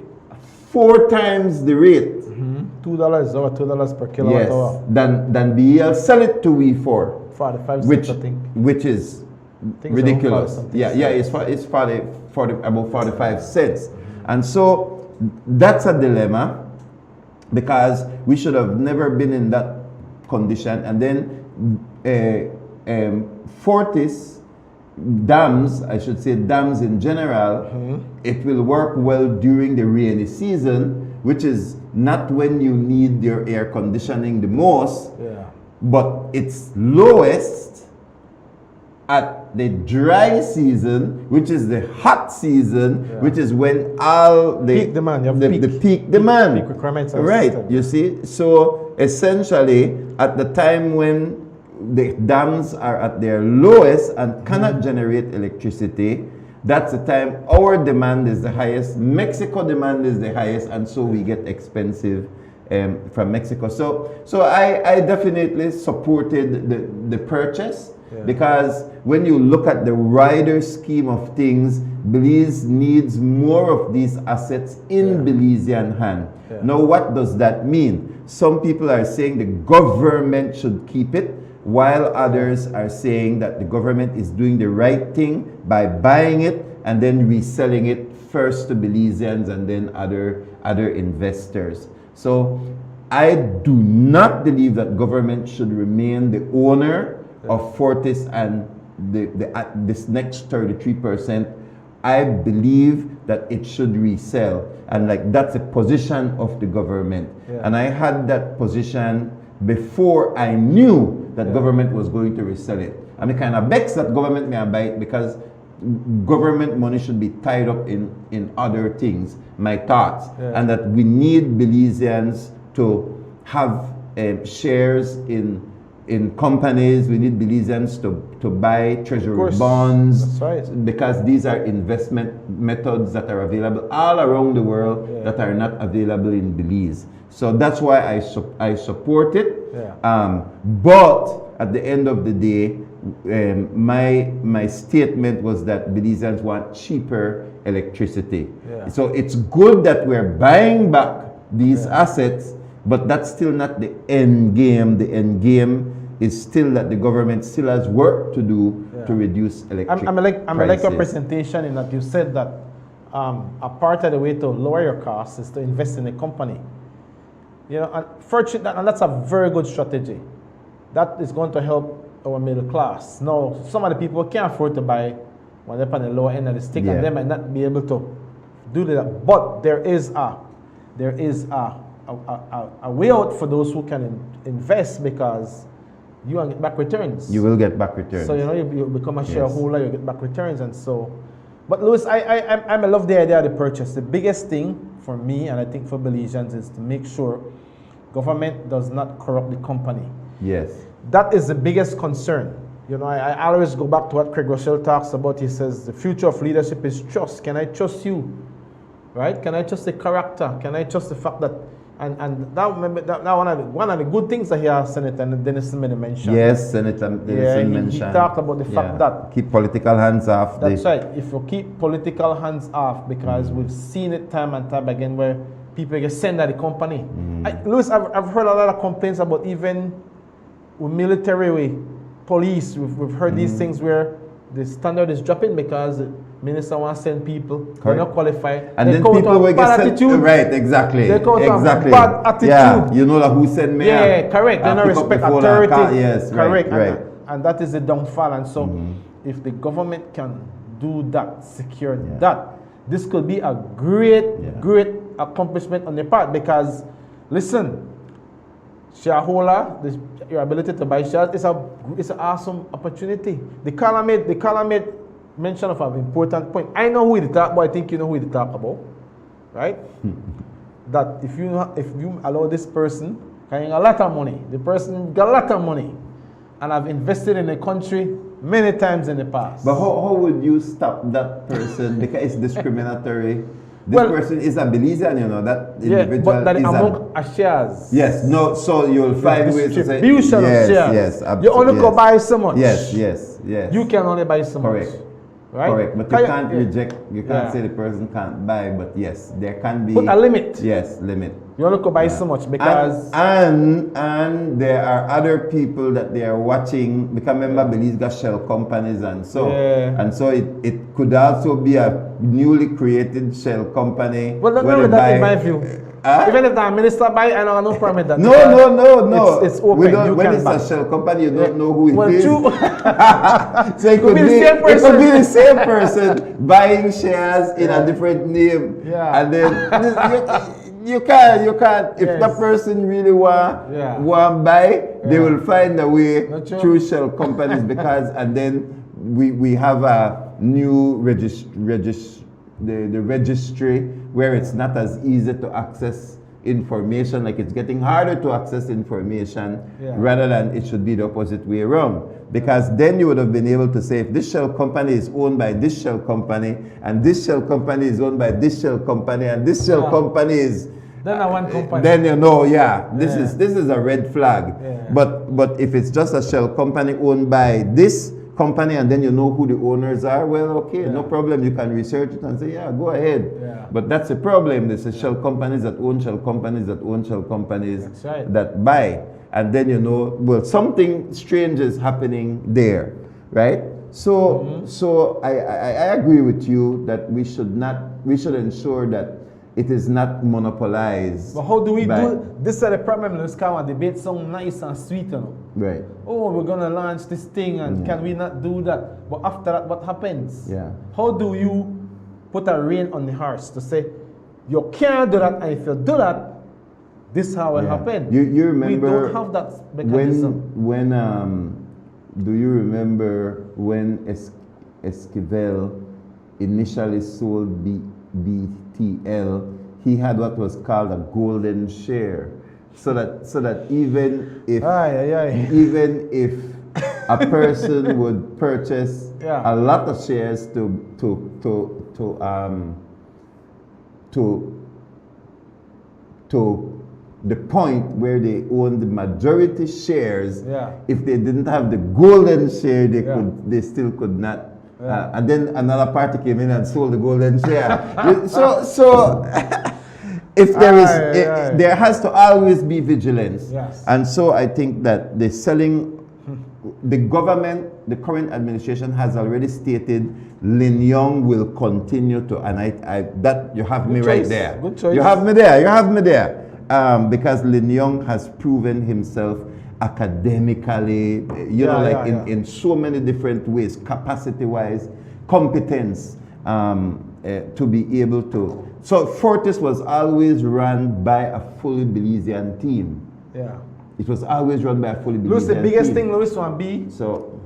4 times the rate. $2 or $2 per kilowatt hour. Than BEL sell it to we for 45 cents, I think. Which is ridiculous. It's about 45 cents. And so that's a dilemma, because we should have never been in that condition. And then Fortis dams, I should say dams in general, it will work well during the rainy season, which is not when you need your air conditioning the most, but it's lowest at the dry season, which is the hot season, which is when all the peak demand, the peak demand. Peak requirements are right, system. you see. So essentially, at the time when the dams are at their lowest and cannot generate electricity, that's the time our demand is the highest, Mexico demand is the highest, and so we get expensive from Mexico. So I definitely supported the purchase, because when you look at the wider scheme of things, Belize needs more of these assets in Belizean hand. Now, what does that mean? Some people are saying the government should keep it, while others are saying that the government is doing the right thing by buying it and then reselling it first to Belizeans and then other investors. So I do not believe that government should remain the owner of Fortis and this next 33%. I believe that it should resell, and that's a position of the government. And I had that position before I knew that government was going to resell it. I'm kind of vexed that government may buy it, because government money should be tied up in other things, my thoughts, and that we need Belizeans to have shares in companies. We need Belizeans to buy treasury bonds, because these are investment methods that are available all around the world that are not available in Belize. So that's why I support it. But at the end of the day, my statement was that Belizeans want cheaper electricity. So it's good that we're buying back these assets, but that's still not the end game. The end game is still that the government still has work to do to reduce electric prices. I like your presentation in that you said that a part of the way to lower your costs is to invest in a company. You know, and that's a very good strategy. That is going to help our middle class. Now, some of the people can't afford to buy when they're on the lower end of the stick, and they might not be able to do that. But there is a way out for those who can invest, because you will get back returns. You will get back returns. So you become a shareholder, you get back returns, and so. But Louis, I love the idea of the purchase. The biggest thing for me, and I think for Belizeans, is to make sure government does not corrupt the company. Yes. That is the biggest concern. You know, I always go back to what Craig Rochelle talks about. He says the future of leadership is trust. Can I trust you? Right? Can I trust the character? Can I trust the fact that and that one of the good things that here Senator Denison mentioned. Yes, Senator Denison mentioned. He talked about the fact that keep political hands off. That's right. If you keep political hands off, because we've seen it time and time again where people get sent at the company. Louis, I've heard a lot of complaints about even with military, police. We've heard these things where the standard is dropping because the minister wants to send people, they're not qualified. And then people will get sent, right, exactly. They exactly. Bad attitude. Yeah, you know who sent me. Yeah, correct. They don't respect authority. Yes, correct. Right. And that is the downfall. And so if the government can do that, secure that, this could be a great accomplishment on their part, because listen, shareholder, your ability to buy shares is an awesome opportunity. The caller made mention of an important point. I know who he talk about. I think you know who he talk about, right? That if you allow this person getting a lot of money, the person got a lot of money, and I've invested in a country many times in the past. But how would you stop that person because it's discriminatory? This person is a Belizean, you know, that individual but that is among shares. Yes, no, so you'll find ways to say, distribution of shares. Yes, absolutely. You only go buy so much. Yes. You can only buy so much. Correct. Right? Correct, but you can't reject, you can't say the person can't buy, but yes, there can be... Put a limit. Yes, limit. You only go buy so much because... And there are other people that they are watching, because remember Belize got shell companies and so, it could also be a newly created shell company. Well, not that in my view. Even if the minister buy, I don't have no problem with that. No. It's open. When it's a shell company, you don't know who it is. True. So it could be the same person buying shares in a different name. Yeah. And then you can't. If the person really want buy, they will find a way through shell companies and then we have a new the registry where it's not as easy to access information, like it's getting harder to access information rather than it should be the opposite way around. Because then you would have been able to say if this shell company is owned by this shell company and this shell company is owned by this shell company and this shell company is then one company. Then you know, this is a red flag. But if it's just a shell company owned by this company and then you know who the owners are, well, okay, no problem. You can research it and say, go ahead. But that's the problem. There's shell companies that own shell companies that own shell companies that buy. And then you know, well, something strange is happening there, right? So I agree with you that we should ensure that it is not monopolized. But how do we do this? Is the problem. Let's come and debate something nice and sweet, you know. Right. Oh, we're gonna launch this thing, and can we not do that? But after that, what happens? Yeah. How do you put a rein on the horse to say you can't do that, and if you do that, this is how it happen? You remember? We don't have that mechanism. When do you remember when Esquivel initially sold BTL? He had what was called a golden share, so that even if a person would purchase a lot of shares to the point where they own the majority shares, if they didn't have the golden share, they still could not. And then another party came in and sold the golden share. So if there is, there has to always be vigilance. And so I think that the government, the current administration has already stated Lin Yong will continue to, and that you have me right there. Good choice. You have me there. Because Lin Yong has proven himself academically, in so many different ways, capacity-wise, competence, to be able to. So Fortis was always run by a fully Belizean team. Yeah. It was always run by a fully Belizean team. Louis, the biggest thing Louis want to be,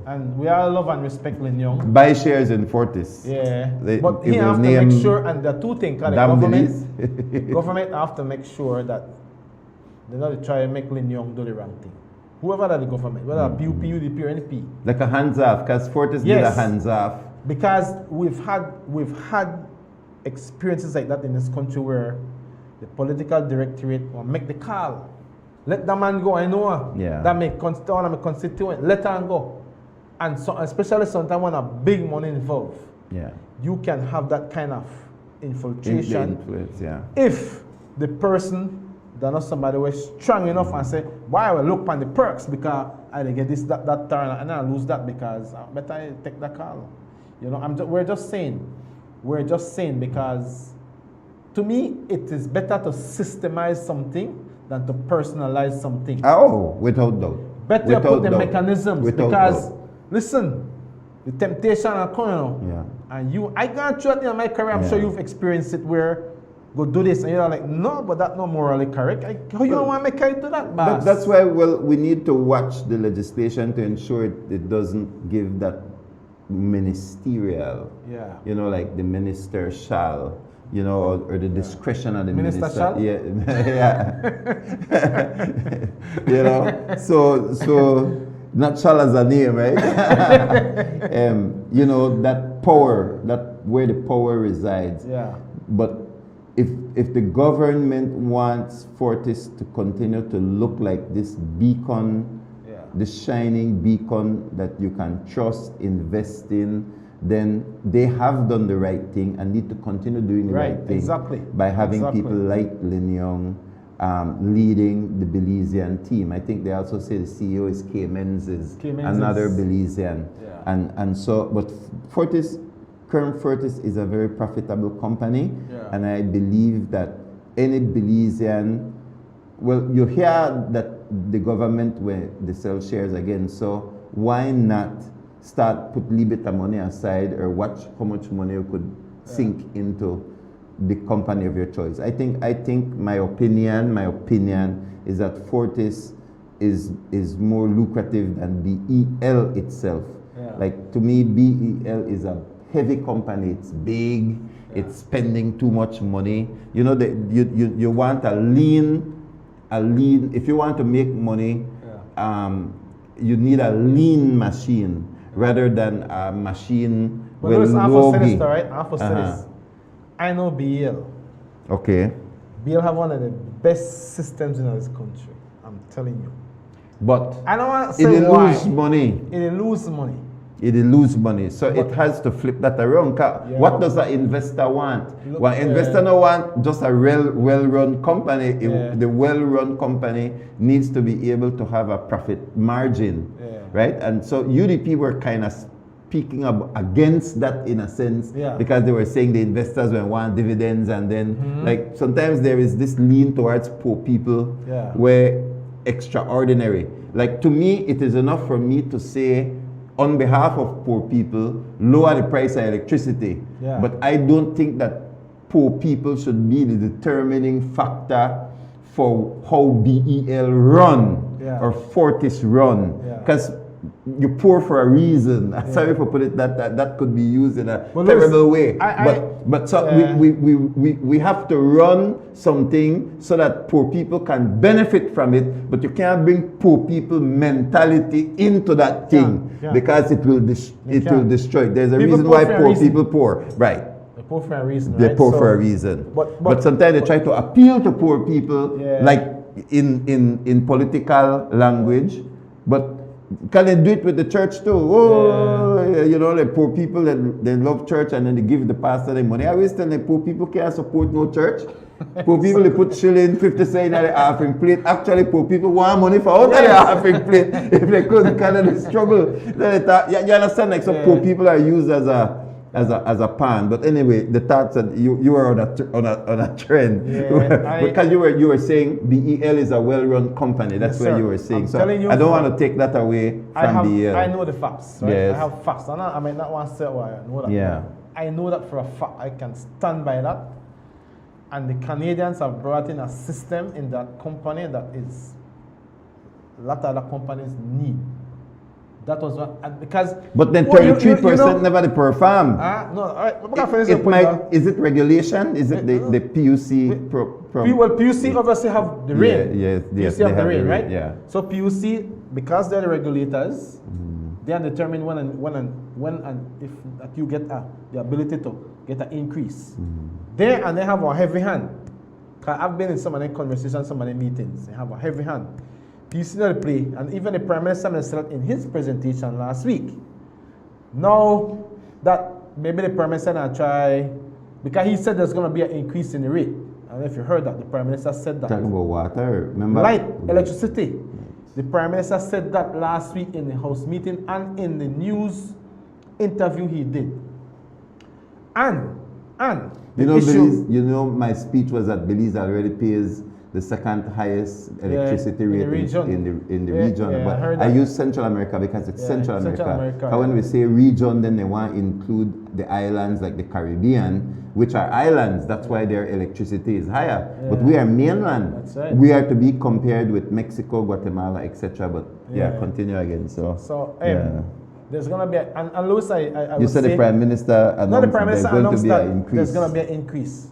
and we all love and respect Lin Yong. Buy shares in Fortis. Yeah. But he have to make sure, and the two things, the government have to make sure that they not try and make Lin Yong do the wrong thing. Whoever that the government, whether PUP, UDP, or NP. Like a hands off, because Fortis did a hands off. Because we've had experiences like that in this country where the political directorate will make the call. Let the man go, I know. That may constituent, let her go. And so, especially sometimes when a big money involved, you can have that kind of infiltration. If the person that not somebody was strong enough and say, why I will look on the perks because I get this, that turn, and I lose that because I better take that call. You know, we're just saying because to me it is better to systemize something than to personalize something. Oh, without doubt. Better put the mechanisms because listen, the temptation are coming. And I can't through it in my career. I'm sure you've experienced it where go do this and you're like, no, but that's not morally correct. How you want to make it to that, boss? That's why we need to watch the legislation to ensure it doesn't give that ministerial, you know, like the minister shall, you know, or the discretion of the minister. Shall? You know, so Not Shal as a name, right? You know, that power, that where the power resides. Yeah. But if the government wants Fortis to continue to look like this beacon, this shining beacon that you can trust, invest in, then they have done the right thing and need to continue doing the right thing. Exactly. By having people like Lin Young leading the Belizean team. I think they also say the CEO is K. Menz is another Belizean. Yeah. And so, but Fortis, current Fortis is a very profitable company, and I believe that any Belizean, well, you hear that the government when they sell shares again, so why not start put a little bit of money aside or watch how much money you could sink into the company of your choice. I think my opinion is that Fortis is more lucrative than BEL itself. Like, to me, BEL is a heavy company. It's big. It's spending too much money. You know, you want a lean. If you want to make money, you need a lean machine rather than a machine. But well, right? I know BEL. Okay. BEL have one of the best systems in this country. I'm telling you. But I don't want to say why. Lose money. It lose money. It lose money. So it has to flip that around. What does an investor want? Well, investor don't want just a well-run company. The well-run company needs to be able to have a profit margin, right? And so UDP were kind of speaking up against that in a sense, because they were saying the investors will want dividends, and then like sometimes there is this lean towards poor people where extraordinary. Like, to me, it is enough for me to say, on behalf of poor people, lower the price of electricity. But I don't think that poor people should be the determining factor for how BEL run or Fortis run. Because you're poor for a reason. Sorry for putting that could be used in a terrible way. But we have to run something so that poor people can benefit from it, but you can't bring poor people mentality into that thing because it will destroy. There's a reason why poor people poor. Right. They're poor for a reason. They're poor for a reason. But sometimes they try to appeal to poor people like in political language, but can they do it with the church too? You know, like poor people that they love church and then they give the pastor their money. I always tell them poor people can't support no church. Poor people, they put shilling, 50 cents in the offering plate. Actually, poor people want money for out of the offering plate. If they could, kind of struggle. Then you understand, like, some poor people are used as a pan. But anyway, the thoughts that you were on a trend because you were saying BEL is a well-run company. That's what you were saying. So I don't want to take that away from BEL. I know the facts. Right? Yes. I have facts. I might not want to say why I know that. Yeah. I know that for a fact. I can stand by that. And the Canadians have brought in a system in that company that is a lot of other companies need. That was what, because... But then 33% never perform. No, all right. Is it regulation? Is it the PUC? Well, PUC obviously have the rain. Yes, PUC have the rain, right? Yeah. So PUC, because they're the regulators, they are determined when and if that you get the ability to get an increase. They have a heavy hand. I've been in some of the conversations, some of the meetings. They have a heavy hand. PUC not play, and even the Prime Minister said in his presentation last week. Now that maybe the Prime Minister will try, because he said there's going to be an increase in the rate. I don't know if you heard that. The Prime Minister said that. Talking about water, remember? Light, electricity. The Prime Minister said that last week in the House meeting and in the news interview he did. And you know, my speech was that Belize already pays the second highest electricity rate in the region. But I use Central America because it's Central America. When we say region, then they want to include the islands like the Caribbean, which are islands. That's why their electricity is higher. But we are mainland. That's right. We are to be compared with Mexico, Guatemala, etc. But continue again. There's going to be, and Louis, I you said the Prime Minister announced that there's going to be an increase.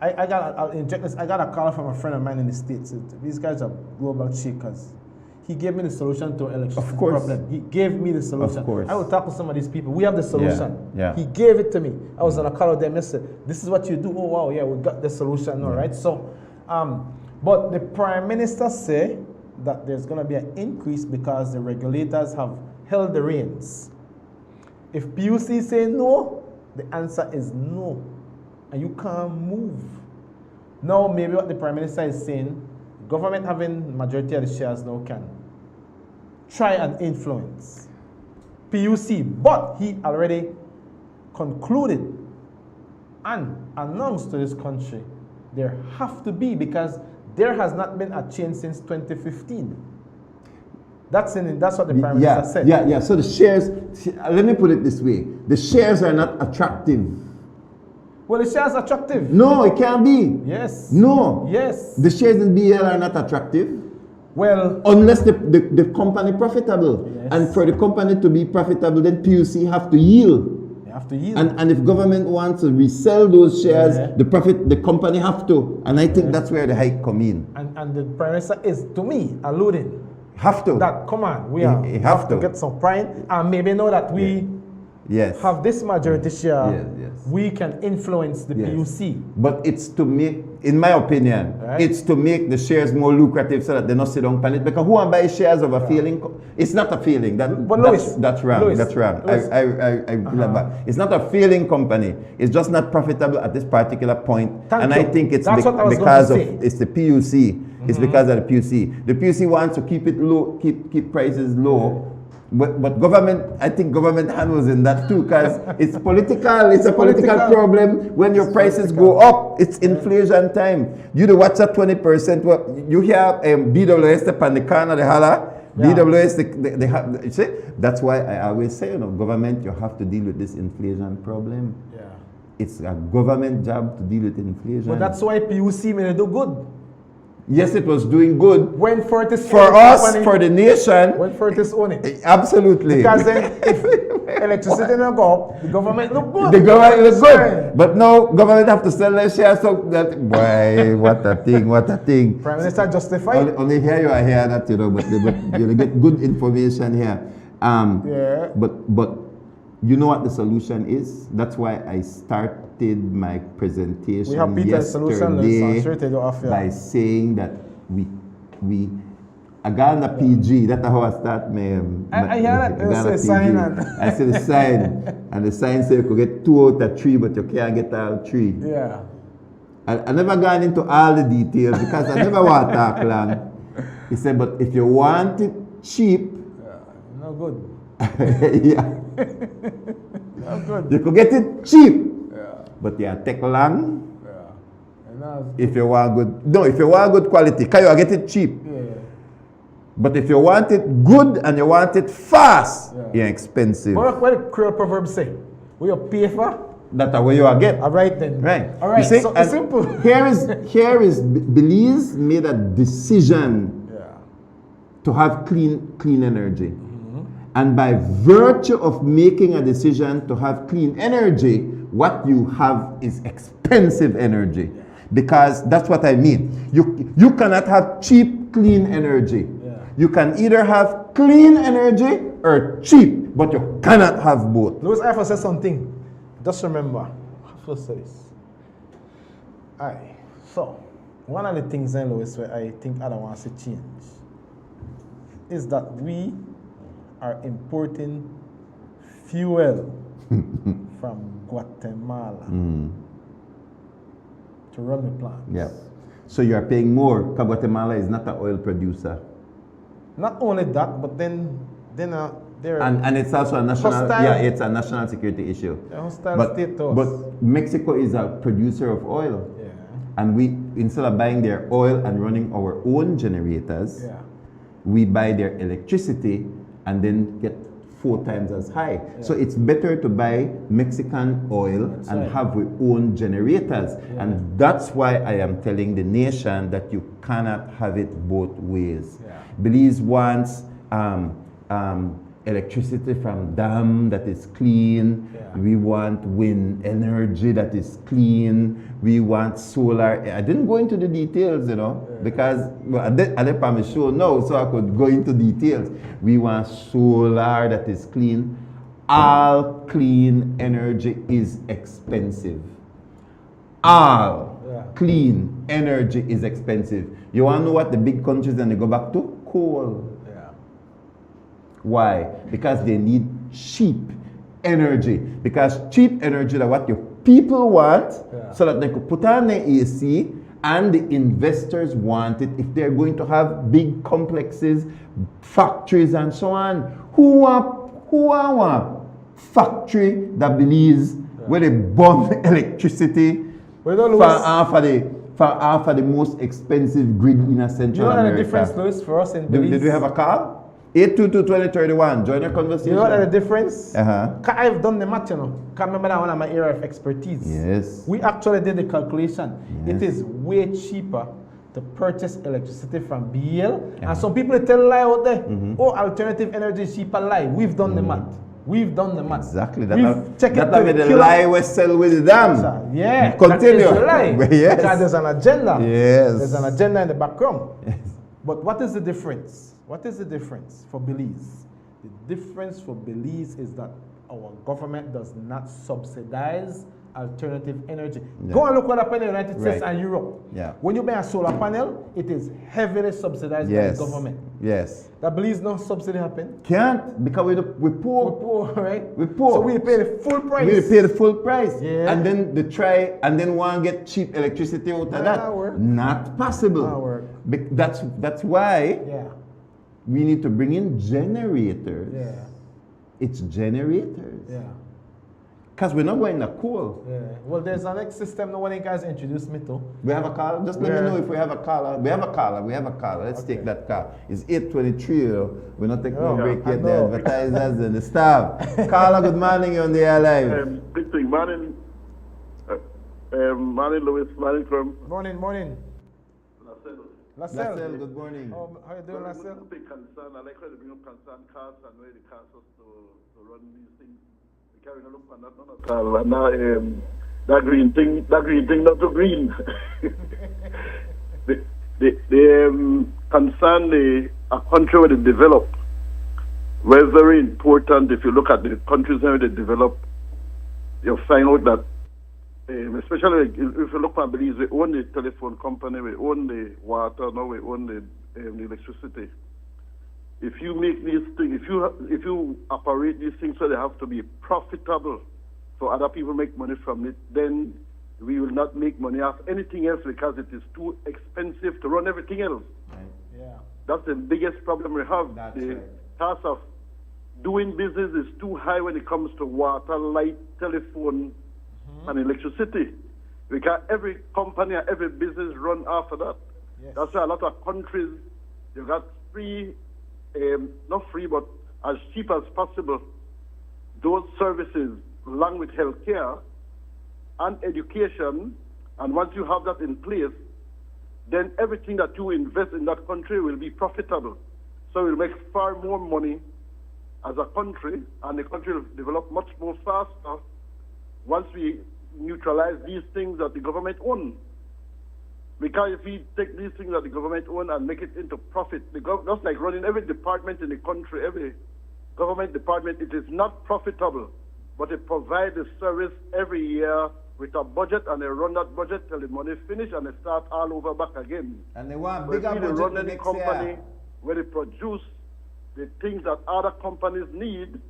I'll inject this. I got a call from a friend of mine in the States. These guys are global shakers. he gave me the solution to electricity Of course. problem. He gave me the solution. Of course. I will talk to some of these people. We have the solution. Yeah. He gave it to me. I was on a call with them yesterday. This is what you do. Oh wow, yeah, we got the solution. All right. So, but the Prime Minister say that there's going to be an increase because the regulators have held the reins. If PUC say no, the answer is no, and you can't move. Now, maybe what the Prime Minister is saying, government having majority of the shares now can try and influence PUC, but he already concluded and announced to this country there have to be, because there has not been a change since 2015. That's what the Prime Minister said. Yeah. So the shares, let me put it this way. The shares are not attractive. Well, the shares are attractive. No, it can't be. Yes. No. Yes. The shares in BL are not attractive. Well, unless the company profitable. Yes. And for the company to be profitable, then PUC have to yield. They have to yield. And if government wants to resell those shares, the company have to. And I think that's where the hike come in. And the Prime Minister is, to me, alluding. Have to. That, come on, we have to get some pride, and maybe know that we have this majority share, we can influence the PUC. But it's to make, in my opinion, it's to make the shares more lucrative so that they not sit down on it. Because who buy shares of a failing? It's not a failing. That's wrong. Louis, that's wrong. It's not a failing company. It's just not profitable at this particular point. I think it's because it's the PUC. It's because of the PUC. The PUC wants to keep it low, keep prices low. But government, I think government handles in that too, because it's political. It's a political problem. When your prices go up, it's inflation time. You do what's at 20%. Well, you hear BWS the Pandikana, the Hala, BWS, you see? That's why I always say, government, you have to deal with this inflation problem. Yeah. It's a government job to deal with inflation. But that's why PUC may do good. Yes, it was doing good. When Fortis for us, for the nation. When Fortis own it. Absolutely. Because then if electricity don't go up, the government look good. The government look good. But now government have to sell their shares, so that, boy, what a thing. Prime Minister justified. Only here you are here that, but you get good information here. But you know what the solution is? That's why I started my presentation yesterday by saying that I got on the PG. That's how I start my I hear that. I see the sign. And the sign says you could get 2 out of 3, but you can't get all 3. Yeah. I never gone into all the details because I never want to talk long. He said, but if you want it cheap, no good. Yeah. No good. You could get it cheap. But yeah, take long. If you want good quality, can you get it cheap? But if you want it good and you want it fast, it's expensive. What the Creole proverb say? We you pay for? That's the way you get. All right then. Right. All right. See, so it's simple. Here is Belize made a decision to have clean energy. And by virtue of making a decision to have clean energy, what you have is expensive energy. Because that's what I mean. You cannot have cheap, clean energy. You can either have clean energy or cheap, but you cannot have both. Louis, I have to say something. Just remember, I have to say this. Aye. So, one of the things then, Louis, where I think I don't want to see change is that we are importing fuel from Guatemala to run the plant. Yeah. So you are paying more because Guatemala is not an oil producer. Not only that, but then there. And it's also a national. It's a national security issue. But Mexico is a producer of oil. Yeah. And we, instead of buying their oil and running our own generators, we buy their electricity and then get 4 times as high. So it's better to buy Mexican oil and have our own generators. And that's why I am telling the nation that you cannot have it both ways. Belize wants electricity from dam that is clean. Yeah. We want wind energy that is clean. We want solar. I didn't go into the details, you know, because well, I didn't promise show no, so I could go into details. We want solar that is clean. All clean energy is expensive. All clean energy is expensive. You want to know what the big countries then they go back to? Coal. Why? Because they need cheap energy. Because cheap energy is what your people want, so that they could put on the AC, and the investors want it if they're going to have big complexes, factories, and so on. Who want factory that believes where they burn electricity for half of the most expensive grid in a Central America? You know the difference, Louis, for us in Belize? Did we have a call? 822-2031. Join your conversation. You know what the difference? Uh-huh. I've done the math, you know. Can't remember that one of my area of expertise. Yes. We actually did the calculation. Yes. It is way cheaper to purchase electricity from BL. And some people tell a lie out there. Oh, alternative energy is cheaper. Lie. We've done the math. We've done the math. Exactly. We've checked it with the lie we sell with them. Yeah. Continue. That is the lie. Yes. Because there's an agenda. Yes. There's an agenda in the background. Yes. But what is the difference? What is the difference for Belize? The difference for Belize is that our government does not subsidize alternative energy. Yeah. Go and look what happened in the United States Right. and Europe. Yeah. When you buy a solar panel, it is heavily subsidized by Yes. the government. Yes. That Belize no subsidy happen. Can't, because we're poor. We're poor, right? We're poor. So we pay the full price. We pay the full price. Yeah. And then they try, and then want to get cheap electricity out of that. Work. Not possible. Not work. That's why Yeah. we need to bring in generators. Yeah. It's generators. Yeah. Because we're not going to coal. Yeah. Well, there's an next system no one you guys introduced me to. We have a caller? Just let me know if we have a caller. We have a caller. Let's take that call. It's 8:23. We're not taking no break yet. The advertisers and the staff. Caller, good morning. You're on the air live. Big thing. Morning. Morning, Louis. Morning, Crum. Morning. Lascelles, good morning. How you doing, Lascelles? I'm big concern. I like how they bring up concern costs and where the costs us to run these things. We carry no look for that none at all. And now that green thing not too green. the concern a country where they develop, where it's very important. If you look at the countries where they develop, you'll find out that especially if you look at Belize, we own the telephone company, we own the water, now we own the electricity. If you make these things, if you operate these things so they have to be profitable, so other people make money from it, then we will not make money off anything else because it is too expensive to run everything else. Right. Yeah. That's the biggest problem we have. That's the right. cost of doing business is too high when it comes to water, light, telephone, and electricity. Because every company and every business run after that. Yes. That's why a lot of countries, you got free, not free, but as cheap as possible, those services along with healthcare and education. And once you have that in place, then everything that you invest in that country will be profitable. So we'll make far more money as a country, and the country will develop much more faster once we neutralize these things that the government own. Because if we take these things that the government own and make it into profit, just like running every department in the country, every government department, it is not profitable, but it provides a service every year with a budget, and they run that budget till the money finish and they start all over back again. And they want But if bigger they budget run the any next company year. where they produce the things that other companies need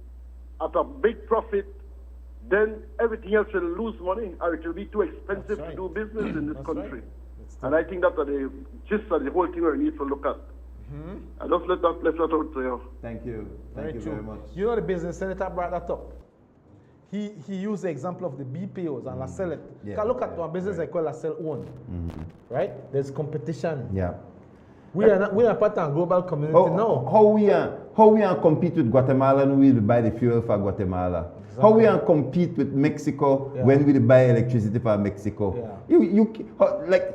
at a big profit, then everything else will lose money, or it will be too expensive to do business in this country. And I think that's the gist of the whole thing we need to look at. I just let that out to you. Thank you. Thank you very much. You know the business senator brought that up. He used the example of the BPOs and Lascelles. Yeah. Look at one business I call Lascelles own. Right? There's competition. Yeah. We are part of a global community now. How we are compete with Guatemala and we buy the fuel for Guatemala. How we can compete with Mexico when we buy electricity from Mexico?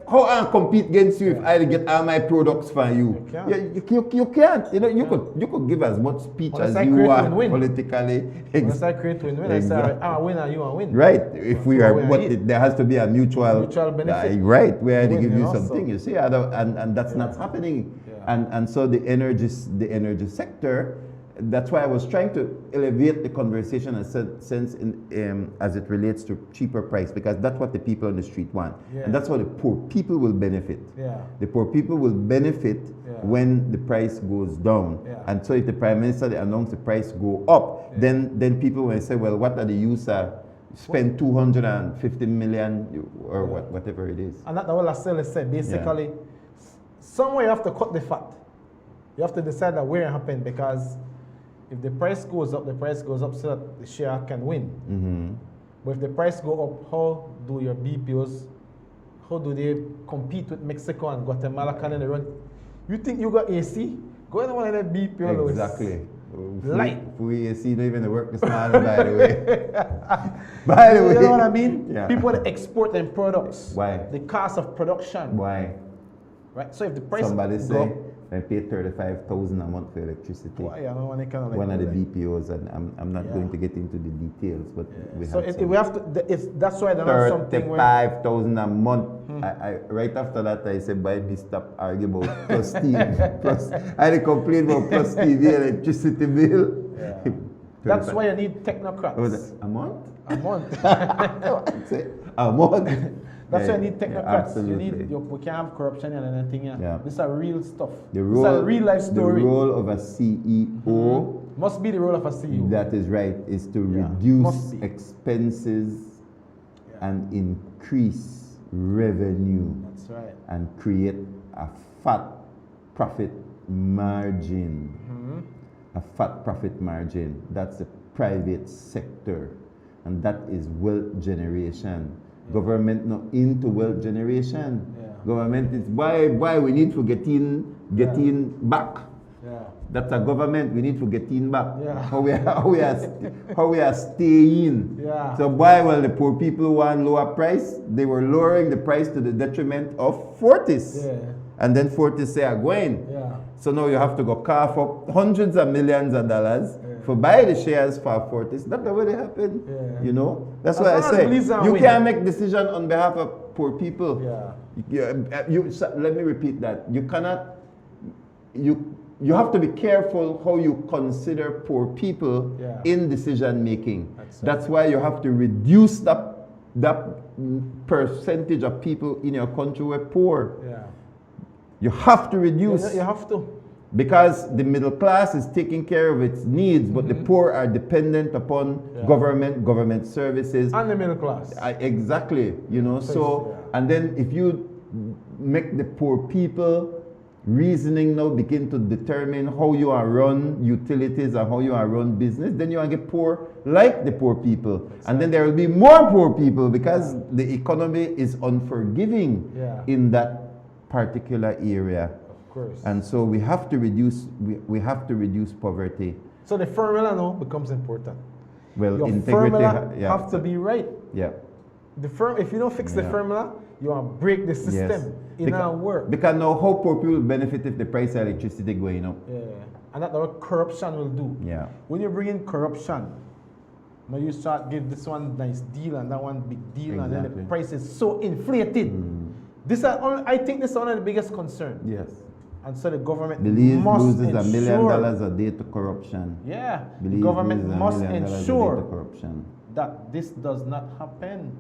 How I compete against you if I get all my products from you? You can't. You know, you could give as much speech as you want politically. Unless I create win-win, I say, I win and you want win. Right. If we are, there has to be a mutual benefit. Right. We had to give you something. You see, and that's not happening. And so the energy sector. That's why I was trying to elevate the conversation in a sense as it relates to cheaper price, because that's what the people on the street want. And that's how the poor people will benefit. The poor people will benefit when the price goes down. And so if the Prime Minister they announce the price go up, then people will say, well, what are the use spend 250 million or whatever it is. And that's what Lascelles said. Basically, somewhere you have to cut the fat. You have to decide that where it happened, because if the price goes up so that the share can win. But if the price go up, how do your BPOs, how do they compete with Mexico and Guatemala? Can they run? You think you got AC? Go in one of the BPO. Exactly. Light. We AC don't even work this morning, by the way. By the way. You know what I mean? Yeah. People that export their products. Why? The cost of production. Why? Right. So if the price somebody go say up, I pay 35,000 a month for electricity. Why? I don't want to kind of like one of the that. BPOs, and I'm not going to get into the details, but we so have we have to. That's why there's not something where 35,000 a month. Right after that, I said, "Buy me stop arguing about PlusTV." I had a complaint about PlusTV electricity bill. That's why you need technocrats. A month? A month. A month. That's why you need technocrats. Absolutely. We can't have corruption and anything. This is real stuff. This is a real life story. The role of a CEO must be the role of a CEO. That is right. Is to reduce expenses and increase revenue. That's right. And create a fat profit margin. A fat profit margin. That's the private sector, and that is wealth generation. Government not into wealth generation. Government is why we need to get in back. That's a government we need to get in back. How we are staying. So why the poor people want lower price? They were lowering the price to the detriment of Fortis. And then Fortis say going. So now you have to go cough up hundreds of millions of dollars for buy the shares for Fortis. That's the way they happen. You know? That's why I say you can't make decision on behalf of poor people. Let me repeat that. You cannot you have to be careful how you consider poor people in decision making. That's why you have to reduce that percentage of people in your country who are poor. You have to reduce. You have to. Because the middle class is taking care of its needs, but the poor are dependent upon government services. And the middle class. Exactly. You know, and then if you make the poor people reasoning now begin to determine how you are run utilities and how you are run business, then you will get poor like the poor people. And then there will be more poor people because the economy is unforgiving in that particular area. Of course. And so we have to reduce poverty. So the formula now becomes important. Well, your integrity formula have to be right. If you don't fix the formula, you want to break the system. It don't work. Because now how poor people benefit if the price of electricity going up. And that's what corruption will do. When you bring in corruption, now you start give this one nice deal and that one big deal, and then the price is so inflated. I think this is one of the biggest concerns. And so the government must loses ensure, $1 million a day to corruption. The government must ensure that this does not happen.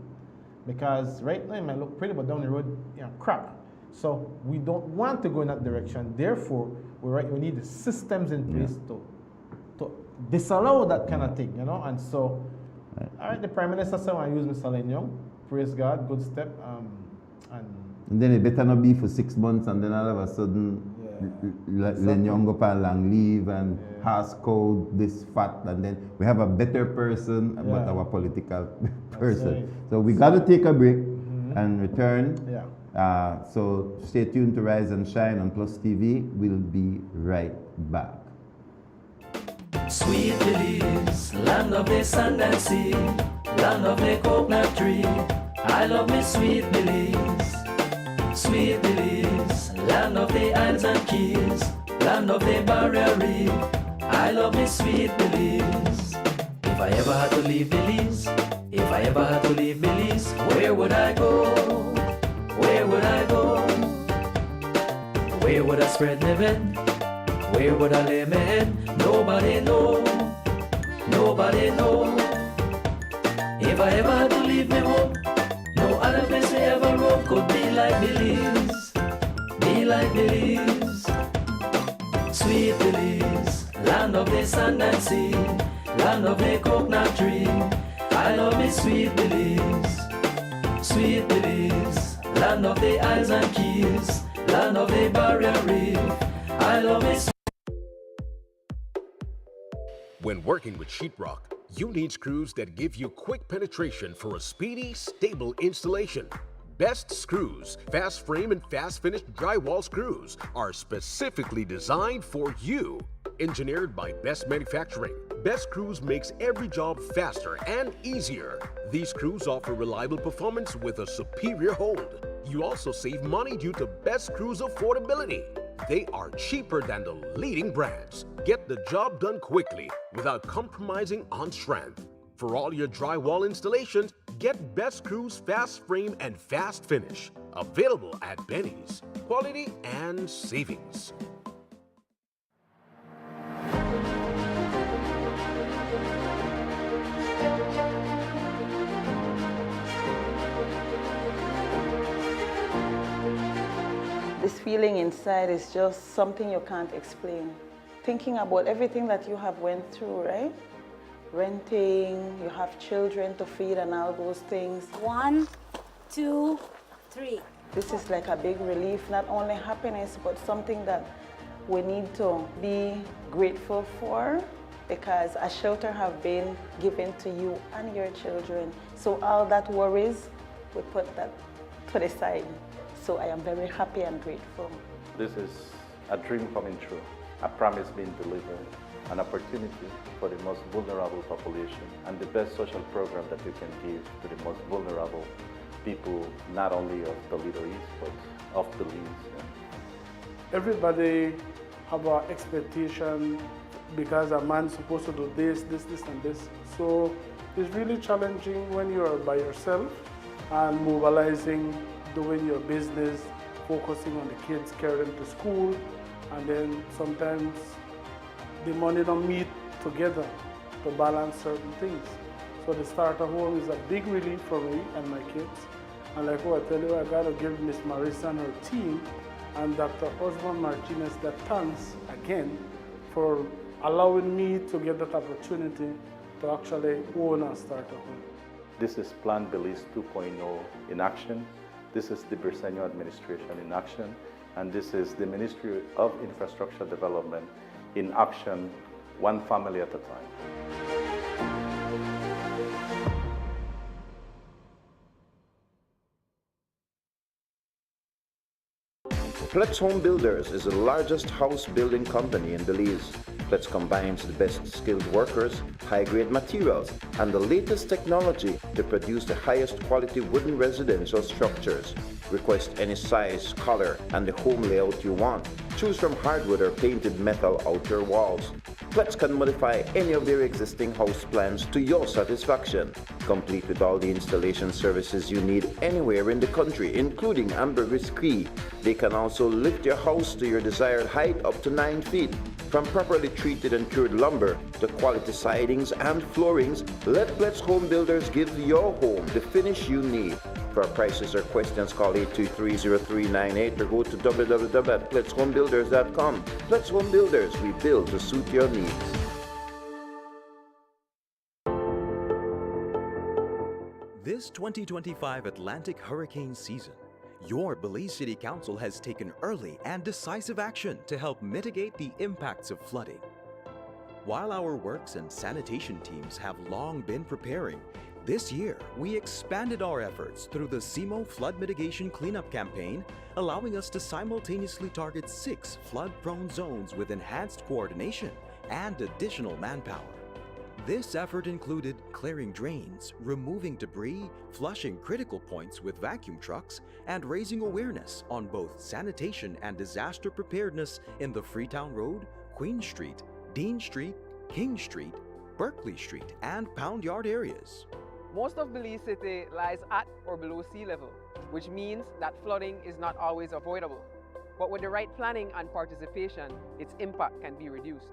Because right now it might look pretty, but down the road, crap. So we don't want to go in that direction. Therefore, we need the systems in place to disallow that kind of thing, you know. And so, all right, the Prime Minister said, I use Mr. Lenyong. Praise God, good step. And then it better not be for 6 months, and then all of a sudden, Lenyong go on long leave and has code this fat, and then we have a better person, but our political person. So we got to take a break and return. So stay tuned to Rise and Shine on PlusTV. We'll be right back. Sweet Belize, land of the sand and sea, land of the coconut tree. I love me sweet Belize. Sweet Belize, land of the isles and keys, land of the barrier reef. I love me sweet Belize. If I ever had to leave Belize, if I ever had to leave Belize, where would I go? Where would I go? Where would I spread my bed? Where would I lay my head? Nobody know. Nobody know. If I ever had to leave me home, no other place I ever roam could be like Belize. Be like Belize. Sweet Belize, land of the sand and sea, land of the coconut tree. I love me sweet Belize. Sweet Belize, land of the isles and keys, land of the barrier reef. I love me sweet. When working with sheetrock, you need screws that give you quick penetration for a speedy, stable installation. Best Screws, fast frame and fast finish drywall screws are specifically designed for you. Engineered by Best Manufacturing, Best Screws makes every job faster and easier. These screws offer reliable performance with a superior hold. You also save money due to Best Screws affordability. They are cheaper than the leading brands. Get the job done quickly without compromising on strength. For all your drywall installations, get Best Screws Fast Frame and Fast Finish. Available at Benny's. Quality and savings. This feeling inside is just something you can't explain. Thinking about everything that you have went through, right? Renting, you have children to feed and all those things. 1, 2, 3. This is like a big relief, not only happiness, but something that we need to be grateful for, because a shelter have been given to you and your children. So all that worries, we put that to the side. So I am very happy and grateful. This is a dream coming true, a promise being delivered, an opportunity for the most vulnerable population, and the best social program that you can give to the most vulnerable people, not only of the Little East, but of the Belize. Everybody have an expectation because a man's supposed to do this, and this. So it's really challenging when you're by yourself and mobilizing, doing your business, focusing on the kids, carrying them to school, and then sometimes the money don't meet together to balance certain things. So the starter home is a big relief for me and my kids. And like what I tell you, I gotta give Miss Marissa and her team and Dr. Osman Martinez that thanks again for allowing me to get that opportunity to actually own a starter home. This is Plan Belize 2.0 in action. This is the Briseño administration in action. And this is the Ministry of Infrastructure Development in action, one family at a time. Pletz Home Builders is the largest house building company in Belize. Pletz combines the best skilled workers, high-grade materials, and the latest technology to produce the highest quality wooden residential structures. Request any size, color, and the home layout you want. Choose from hardwood or painted metal outer walls. Pletz can modify any of their existing house plans to your satisfaction. Complete with all the installation services you need anywhere in the country, including ambergris Cree. They can also lift your house to your desired height up to 9 feet. From properly treated and cured lumber to quality sidings and floorings, let Pletz Home Builders give your home the finish you need. For prices or questions, call 823-0398 or go to www.pletzhomebuilders.com. Pletz Home Builders, we build to suit your needs. This 2025 Atlantic hurricane season, your Belize City Council has taken early and decisive action to help mitigate the impacts of flooding. While our works and sanitation teams have long been preparing, this year we expanded our efforts through the CMO Flood Mitigation Cleanup Campaign, allowing us to simultaneously target 6 flood-prone zones with enhanced coordination and additional manpower. This effort included clearing drains, removing debris, flushing critical points with vacuum trucks, and raising awareness on both sanitation and disaster preparedness in the Freetown Road, Queen Street, Dean Street, King Street, Berkeley Street, and Pound Yard areas. Most of Belize City lies at or below sea level, which means that flooding is not always avoidable. But with the right planning and participation, its impact can be reduced.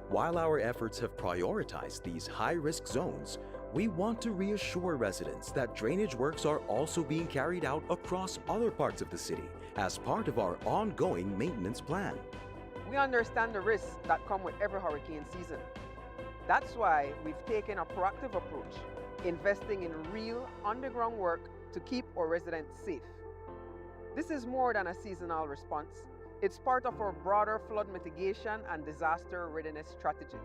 While our efforts have prioritized these high-risk zones, we want to reassure residents that drainage works are also being carried out across other parts of the city as part of our ongoing maintenance plan. We understand the risks that come with every hurricane season. That's why we've taken a proactive approach, investing in real underground work to keep our residents safe. This is more than a seasonal response. It's part of our broader flood mitigation and disaster readiness strategy.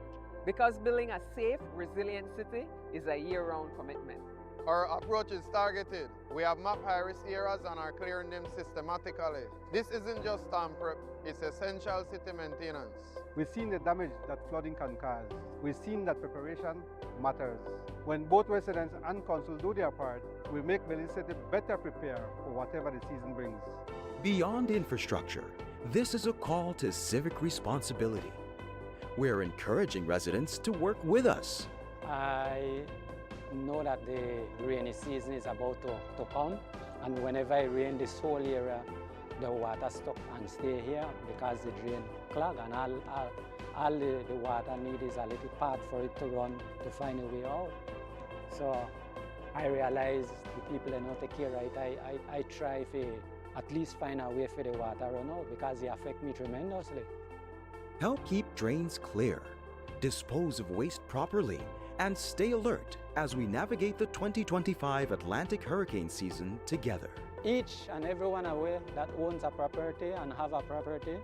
Because building a safe, resilient city is a year-round commitment. Our approach is targeted. We have mapped high-risk areas and are clearing them systematically. This isn't just storm prep, it's essential city maintenance. We've seen the damage that flooding can cause. We've seen that preparation matters. When both residents and council do their part, we make Belize City better prepared for whatever the season brings. Beyond infrastructure, this is a call to civic responsibility. We're encouraging residents to work with us. I know that the rainy season is about to come, and whenever it rains, this whole area, the water stuck and stay here because the drain clog, and all the water need is a little part for it to run to find a way out. So I realize the people are not take care right. I try to at least find a way for the water run out because it affect me tremendously. Help keep drains clear, dispose of waste properly, and stay alert as we navigate the 2025 Atlantic hurricane season together. Each and everyone aware that owns a property and have a property,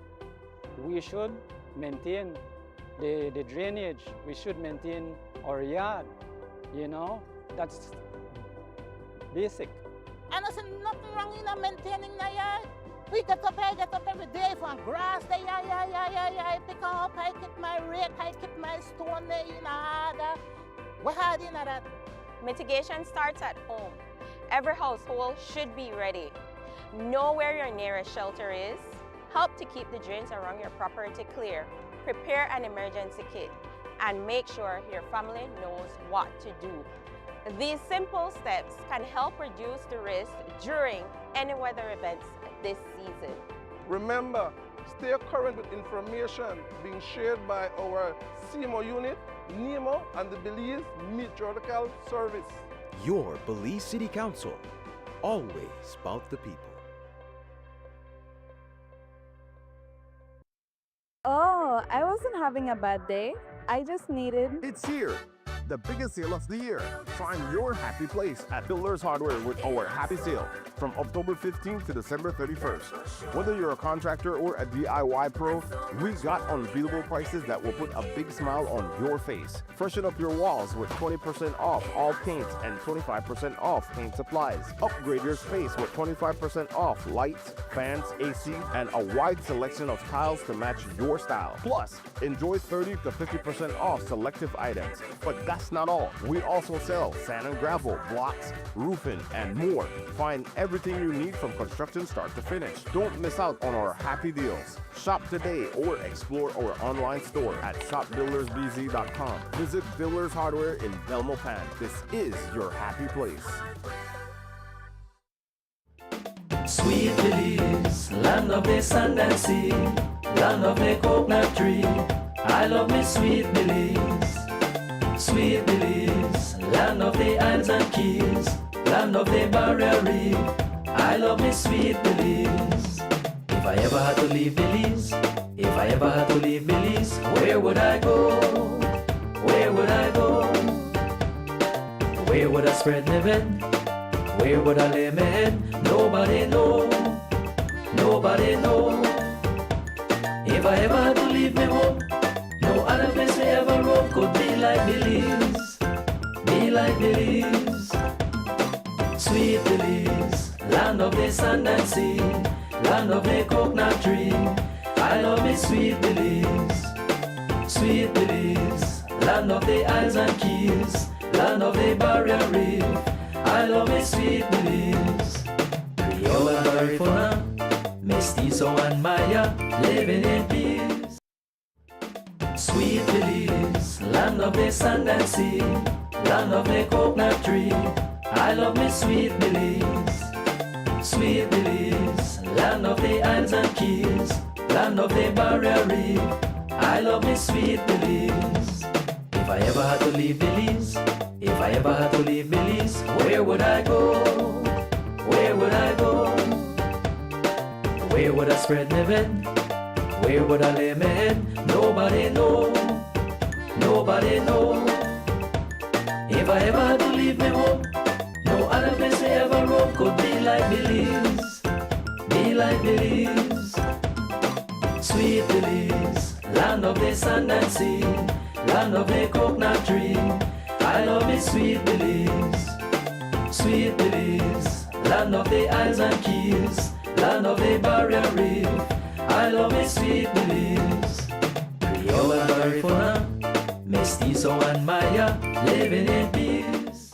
we should maintain the drainage. We should maintain our yard, you know, that's basic. And there's nothing wrong in maintaining the yard. We get up every day for grass, I pick up, I keep my rake, I keep my stone there, you know, we're hard in that. Mitigation starts at home. Every household should be ready. Know where your nearest shelter is. Help to keep the drains around your property clear. Prepare an emergency kit and make sure your family knows what to do. These simple steps can help reduce the risk during any weather events this season. Remember, stay current with information being shared by our CMO unit, NEMO, and the Belize Meteorological Service. Your Belize City Council, always about the people. Oh, I wasn't having a bad day. I just needed... It's here, the biggest sale of the year. Find your happy place at Builders Hardware with our happy sale from October 15th to December 31st. Whether you're a contractor or a DIY pro, we got unbeatable prices that will put a big smile on your face. Freshen up your walls with 20% off all paints and 25% off paint supplies. Upgrade your space with 25% off lights, fans, AC, and a wide selection of tiles to match your style. Plus, enjoy 30 to 50% off selective items. But that's not all. We also sell sand and gravel, blocks, roofing, and more. Find everything you need from construction start to finish. Don't miss out on our happy deals. Shop today or explore our online store at shopbuildersbz.com. Visit Builders Hardware in Belmopan. This is your happy place. Sweet Belize, land of the sand and sea, land of the coconut tree. I love me sweet Belize. Sweet Belize, land of the islands and keys, land of the barrier reef. I love me sweet Belize. If I ever had to leave Belize, if I ever had to leave Belize, where would I go? Where would I go? Where would I spread my bed? Where would I lay my head? Nobody know. Nobody know. If I ever had to leave me home, no other place I ever roam could be like Belize. Be like Belize. Sweet Belize, land of the sand and sea, land of the coconut tree. I love me sweet Belize. Sweet Belize. the Barrier Reef. I love me sweet Belize. Creole and Garifuna, Mestizo and Maya, living in peace. Sweet Belize, land of the sand and sea, land of the coconut tree. I love me sweet Belize. Sweet Belize, land of the islands and keys, land of the Barrier Reef. I love me sweet Belize. If I ever had to leave Belize, if I ever had to leave Belize, where would I go? Where would I go? Where would I spread my bed? Where would I lay my head? Nobody know. Nobody know. If I ever had to leave my home, no other place I ever roam could be like Belize. Be like Belize. Sweet Belize, land of the sand and sea, land of the coconut tree. I love me sweet Belize. Sweet Belize, land of the islands and keys, land of the Barrier Reef. I love me sweet Belize. Creole and Garifuna, Mestizo and Maya, living in peace.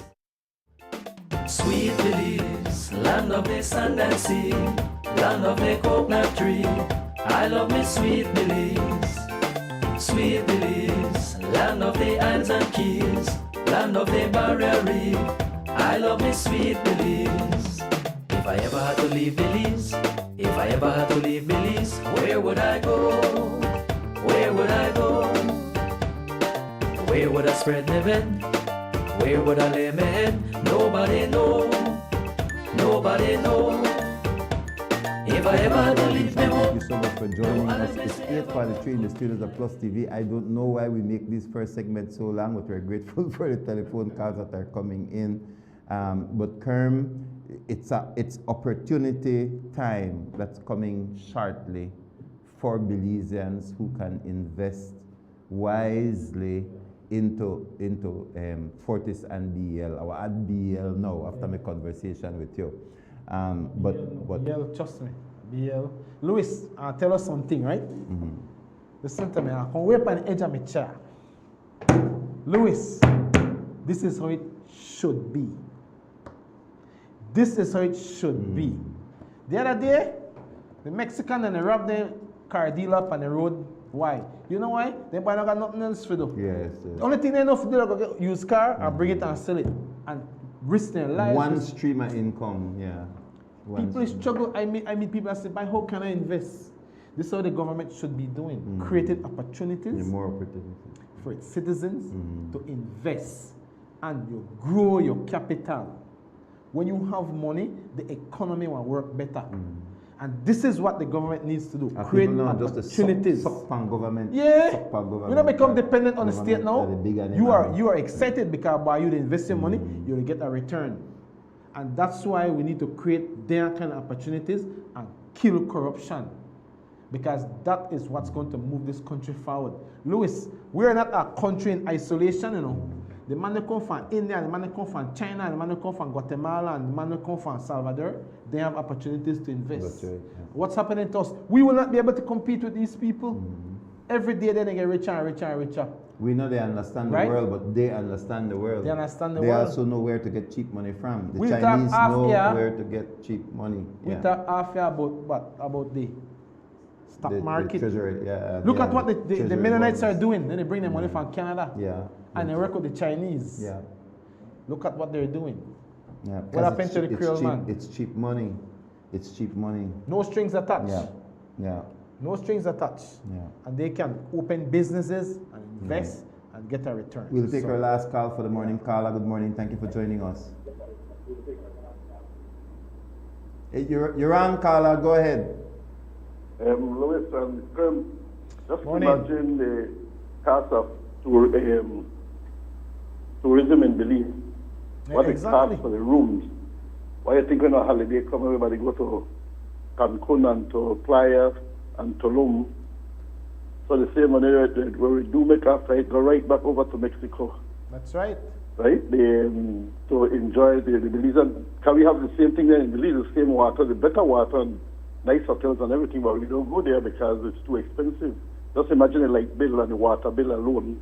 Sweet Belize, land of the sand and sea, land of the coconut tree. I love me sweet Belize. Sweet Belize, land of the islands and keys, land of the Barrier Reef. I love me sweet Belize. If I ever had to leave Belize, if I ever had to leave Belize, where would I go? Where would I go? Where would I spread my bed? Where would I lay my head? Nobody know. Nobody know. If I ever had to leave my home. Thank you so much for joining us. It's 8:43 in the studios of Plus TV. I don't know why we make this first segment so long, but we're grateful for the telephone calls that are coming in. But Kerm, it's opportunity time that's coming shortly for Belizeans who can invest wisely into Fortis and BL. I will add BL now after my conversation with you. But BL, trust me, BL. Louis, tell us something, right? Listen to me. I can wait on the edge of my chair. Louis, this is how it should be. This is how it should be. The other day, the Mexican and they robbed the car dealer up on the road. Why? You know why? They probably not got nothing else to do. Yes. The only thing they know to do is go get used car and bring it and sell it and risk their lives. One stream of income, yeah. People struggle. I meet people that say, "By how can I invest?" This is how the government should be doing, creating opportunities, more opportunities for its citizens to invest, and you grow your capital. When you have money, the economy will work better. And this is what the government needs to do, create opportunities. Suck government. Yeah, suck government. You don't become dependent on the state now. You are Mm. excited because by you invest your money, you will get a return. And that's why we need to create their kind of opportunities and kill corruption. Because that is what's going to move this country forward. Louis, we're not a country in isolation, you know. The man that come from India, the man that come from China, the man that come from Guatemala, and the man that come from Salvador, they have opportunities to invest. That's right, yeah. What's happening to us? We will not be able to compete with these people. Every day they get richer and richer and richer. We know they understand the world, but they understand the world. They understand the world. They also know where to get cheap money from. The Chinese know where to get cheap money. We talk half year about what? About the stock market. The treasury, Look at what the Mennonites are doing. Then they bring their money from Canada. Yeah. And they work with the Chinese. Yeah. Look at what they're doing. Yeah. What happened to the Creole man? It's cheap money. It's cheap money. No strings attached. Yeah. Yeah. No strings attached. Yeah. And they can open businesses and invest and get a return. We'll take our last call for the morning. Carla, good morning. Thank you for joining us. Hey, you're on, Carla. Go ahead. Louis and just morning. Imagine the cost of tourism in Belize. What it costs for the rooms. Why you think when a holiday come, everybody go to Cancun and to Playa and Tulum. So the same money where we do make our flight, go right back over to Mexico. That's right. Right? To enjoy the Belizean. Can we have the same thing there in Belize, the same water, the better water and nice hotels and everything, but we don't go there because it's too expensive. Just imagine a light bill and the water bill alone.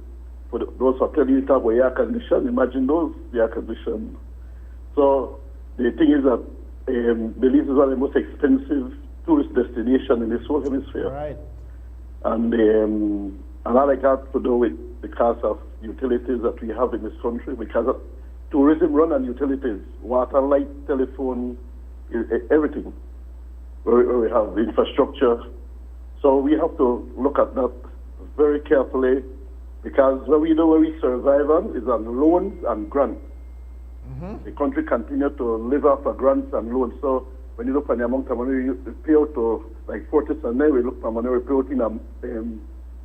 For those who are telling you talk about air condition, imagine those, the air condition. So the thing is that Belize is one of the most expensive tourist destinations in this whole hemisphere. Right. And a lot of that to do with the cost of utilities that we have in this country, because of tourism run on utilities, water, light, telephone, everything. Where we have infrastructure. So we have to look at that very carefully, because what we do, where we survive on is on loans and grants. The country continue to live off of grants and loans. So when you look at the amount of money we pay out to, like 40 cents, we look for money we pay out in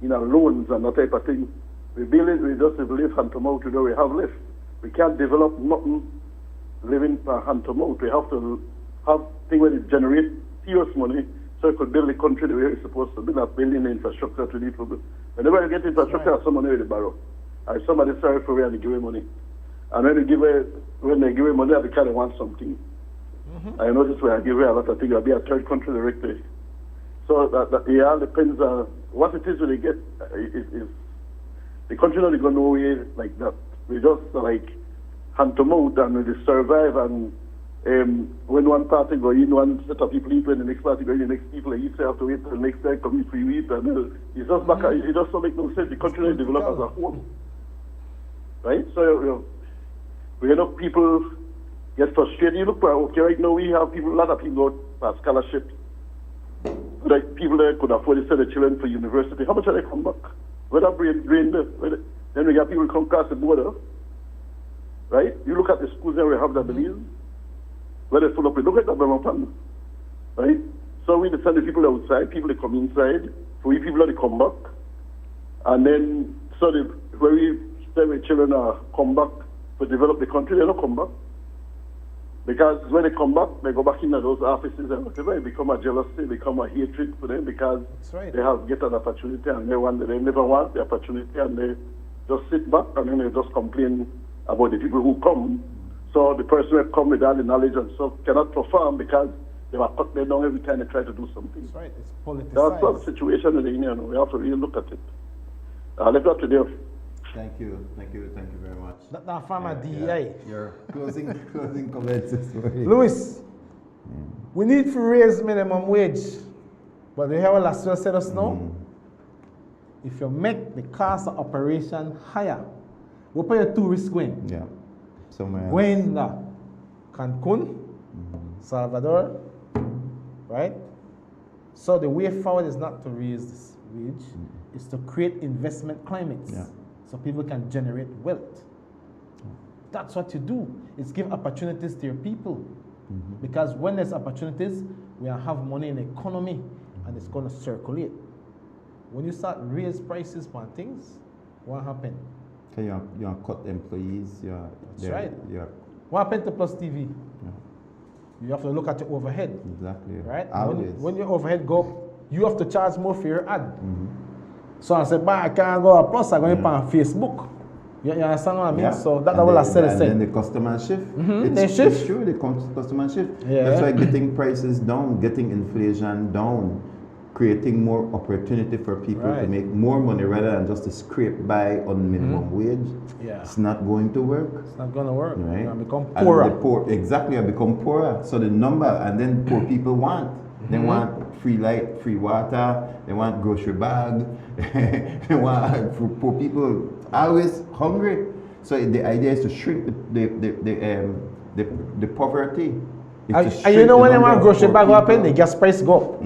loans and that type of thing. We just live hand to mouth, we have left. We can't develop nothing living for hand to mouth. We have to have things where it generate serious money so we could build the country the way it's supposed to be, not building the infrastructure to need to build. Whenever you get infrastructure, some money will borrow. Or somebody sorry for where they give away money. And when they give away money, they kind of want something. I notice when I give away a lot of things, I'll be a third country directly. So it all depends on what it is when they get. If the country not going nowhere like that. We just like hand to mouth and we survive, and when one party go in, one set of people eat, when the next party go in, the next people eat, so you have to wait till the next time come in for you eat, and it's just back, it just don't make no sense. The country not develop as a whole. Right? So we end up people get frustrated. You look for, okay, right now we have people, a lot of people go for scholarships. Like people that could afford to send their children for university. How much are they come back? Where that brain there? Then we got people come across the border. Right? You look at the schools that we have that Belize, where they full up with, look at that Bremerton. Right? So we send the people outside, people that come inside, for we people that come back. And then, so where we send the children come back to develop the country, they don't come back. Because when they come back, they go back into those offices and whatever, it become a jealousy, become a hatred for them, because they have get an opportunity and they never want the opportunity, and they just sit back and then they just complain about the people who come. So the person who come with all the knowledge and stuff cannot perform because they were cut them down every time they try to do something. That's right, it's politicized. That's the situation in the Union. We have to really look at it. Let's go to there. Thank you very much. That from a DEI. Your closing comments this morning. Louis, we need to raise minimum wage, but we have a last year said us now. If you make the cost of operation higher, where pay your tourists going? Yeah, somewhere else. Going to Cancun, Salvador, right? So the way forward is not to raise this wage, it's to create investment climates. Yeah. So people can generate wealth. That's what you do. It's give opportunities to your people. Because when there's opportunities, we have money in the economy and it's going to circulate. When you start raise prices on things, what happen? Okay, you cut employees. That's right. What happened to PlusTV? Yeah. You have to look at your overhead. Exactly. Right? Always. When your overhead go up, you have to charge more for your ad. So I said, I can't go a Plus, I'm going to pay on Facebook. You understand what I mean? Yeah. So that's what I said. And then the customer shift. They shift. It's true, the customer shift. Yeah. That's why getting prices down, getting inflation down, creating more opportunity for people to make more money rather than just to scrape by on minimum wage. Yeah. It's not going to work. It's not going to work. Right? You're going to become poorer. Exactly, you become poorer. So the number, and then poor people want. They want free light, free water, they want grocery bag, they want, for poor people, always hungry. So the idea is to shrink the poverty. And you know when they want grocery bag, what happen? The gas price go up.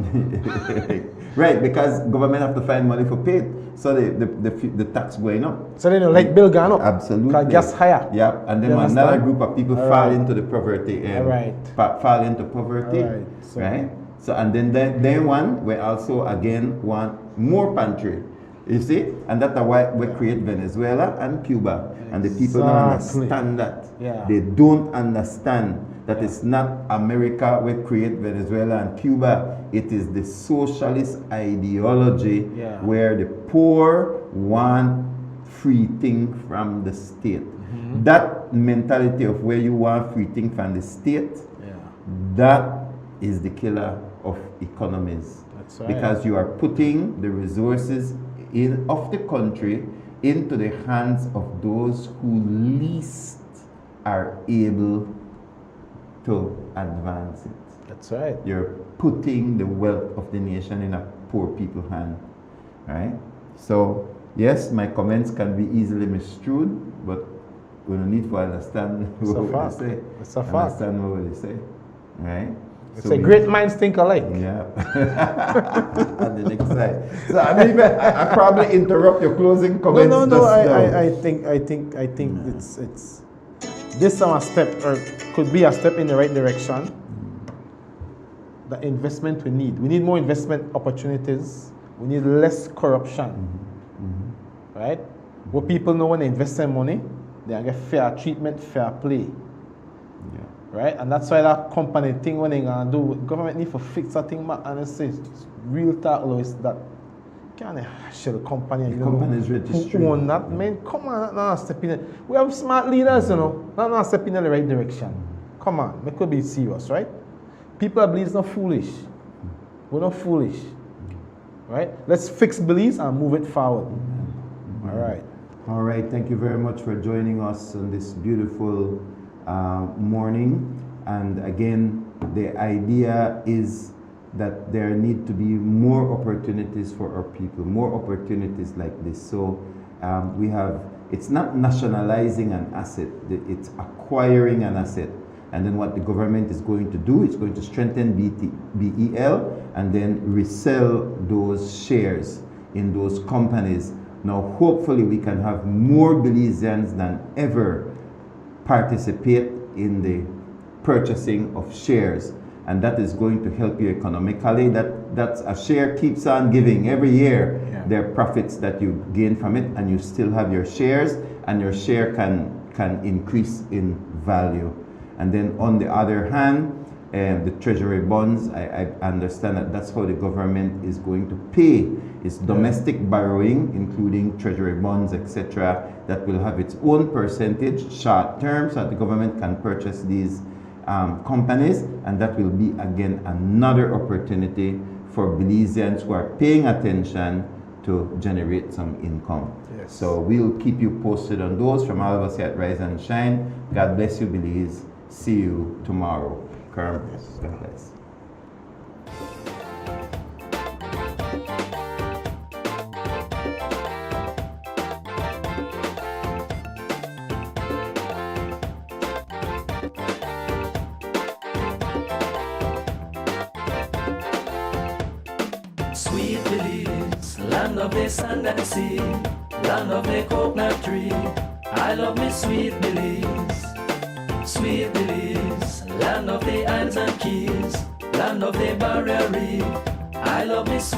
Right, because government have to find money for pay. So the tax going up. So then like bill going up. Absolutely. Because gas higher. Yeah, and then another group of people fall into the poverty. Fall into poverty. Right. So and then one we also again want more pantry. You see, and that's why we create Venezuela and Cuba, and the people don't understand that. Yeah. They don't understand that it's not America we create Venezuela and Cuba. It is the socialist ideology where the poor want free thing from the state. That mentality of where you want free thing from the state, that is the killer of economies. That's right. Because you are putting the resources of the country into the hands of those who least are able to advance it. That's right. You're putting the wealth of the nation in a poor people's hand, right? So, yes, my comments can be easily misconstrued, but we don't need to understand what they say. It's a fact. Understand what they say, right? It's a great minds think alike. Yeah. On the next slide. So I probably interrupt your closing comments. No. I think it's this step or could be a step in the right direction. The investment we need. We need more investment opportunities. We need less corruption. Right? What people know when they invest their money, they get fair treatment, fair play. Right? And that's why that company thing when they gonna do, government need to fix that thing back and say real talk is that can't shell company. The company is registered. Who own that? Man, come on, not step in. We have smart leaders, you know, not stepping in the right direction. Come on, we could be serious, right? People are beliefs not foolish. We're not foolish. Right? Let's fix beliefs and move it forward. All right. All right, thank you very much for joining us on this beautiful morning. And again, the idea is that there need to be more opportunities for our people, more opportunities like this. So it's not nationalizing an asset, it's acquiring an asset. And then what the government is going to do, it's going to strengthen BEL and then resell those shares in those companies. Now, hopefully we can have more Belizeans than ever participate in the purchasing of shares, and that is going to help you economically. That's a share keeps on giving every year. There are profits that you gain from it, and you still have your shares, and your share can increase in value. And then on the other hand, the treasury bonds, I understand that that's how the government is going to pay its domestic borrowing, including treasury bonds, etc., that will have its own percentage, short term, so that the government can purchase these companies, and that will be, again, another opportunity for Belizeans who are paying attention to generate some income. Yes. So we'll keep you posted on those from all of us here at Rise and Shine. God bless you, Belize. See you tomorrow. God bless. Sweet Belize, land of the sand and sea, land of the coconut tree. I love me sweet Belize. Sweet Belize, land of the islands and keys, land of the barrier reef. I love me sweet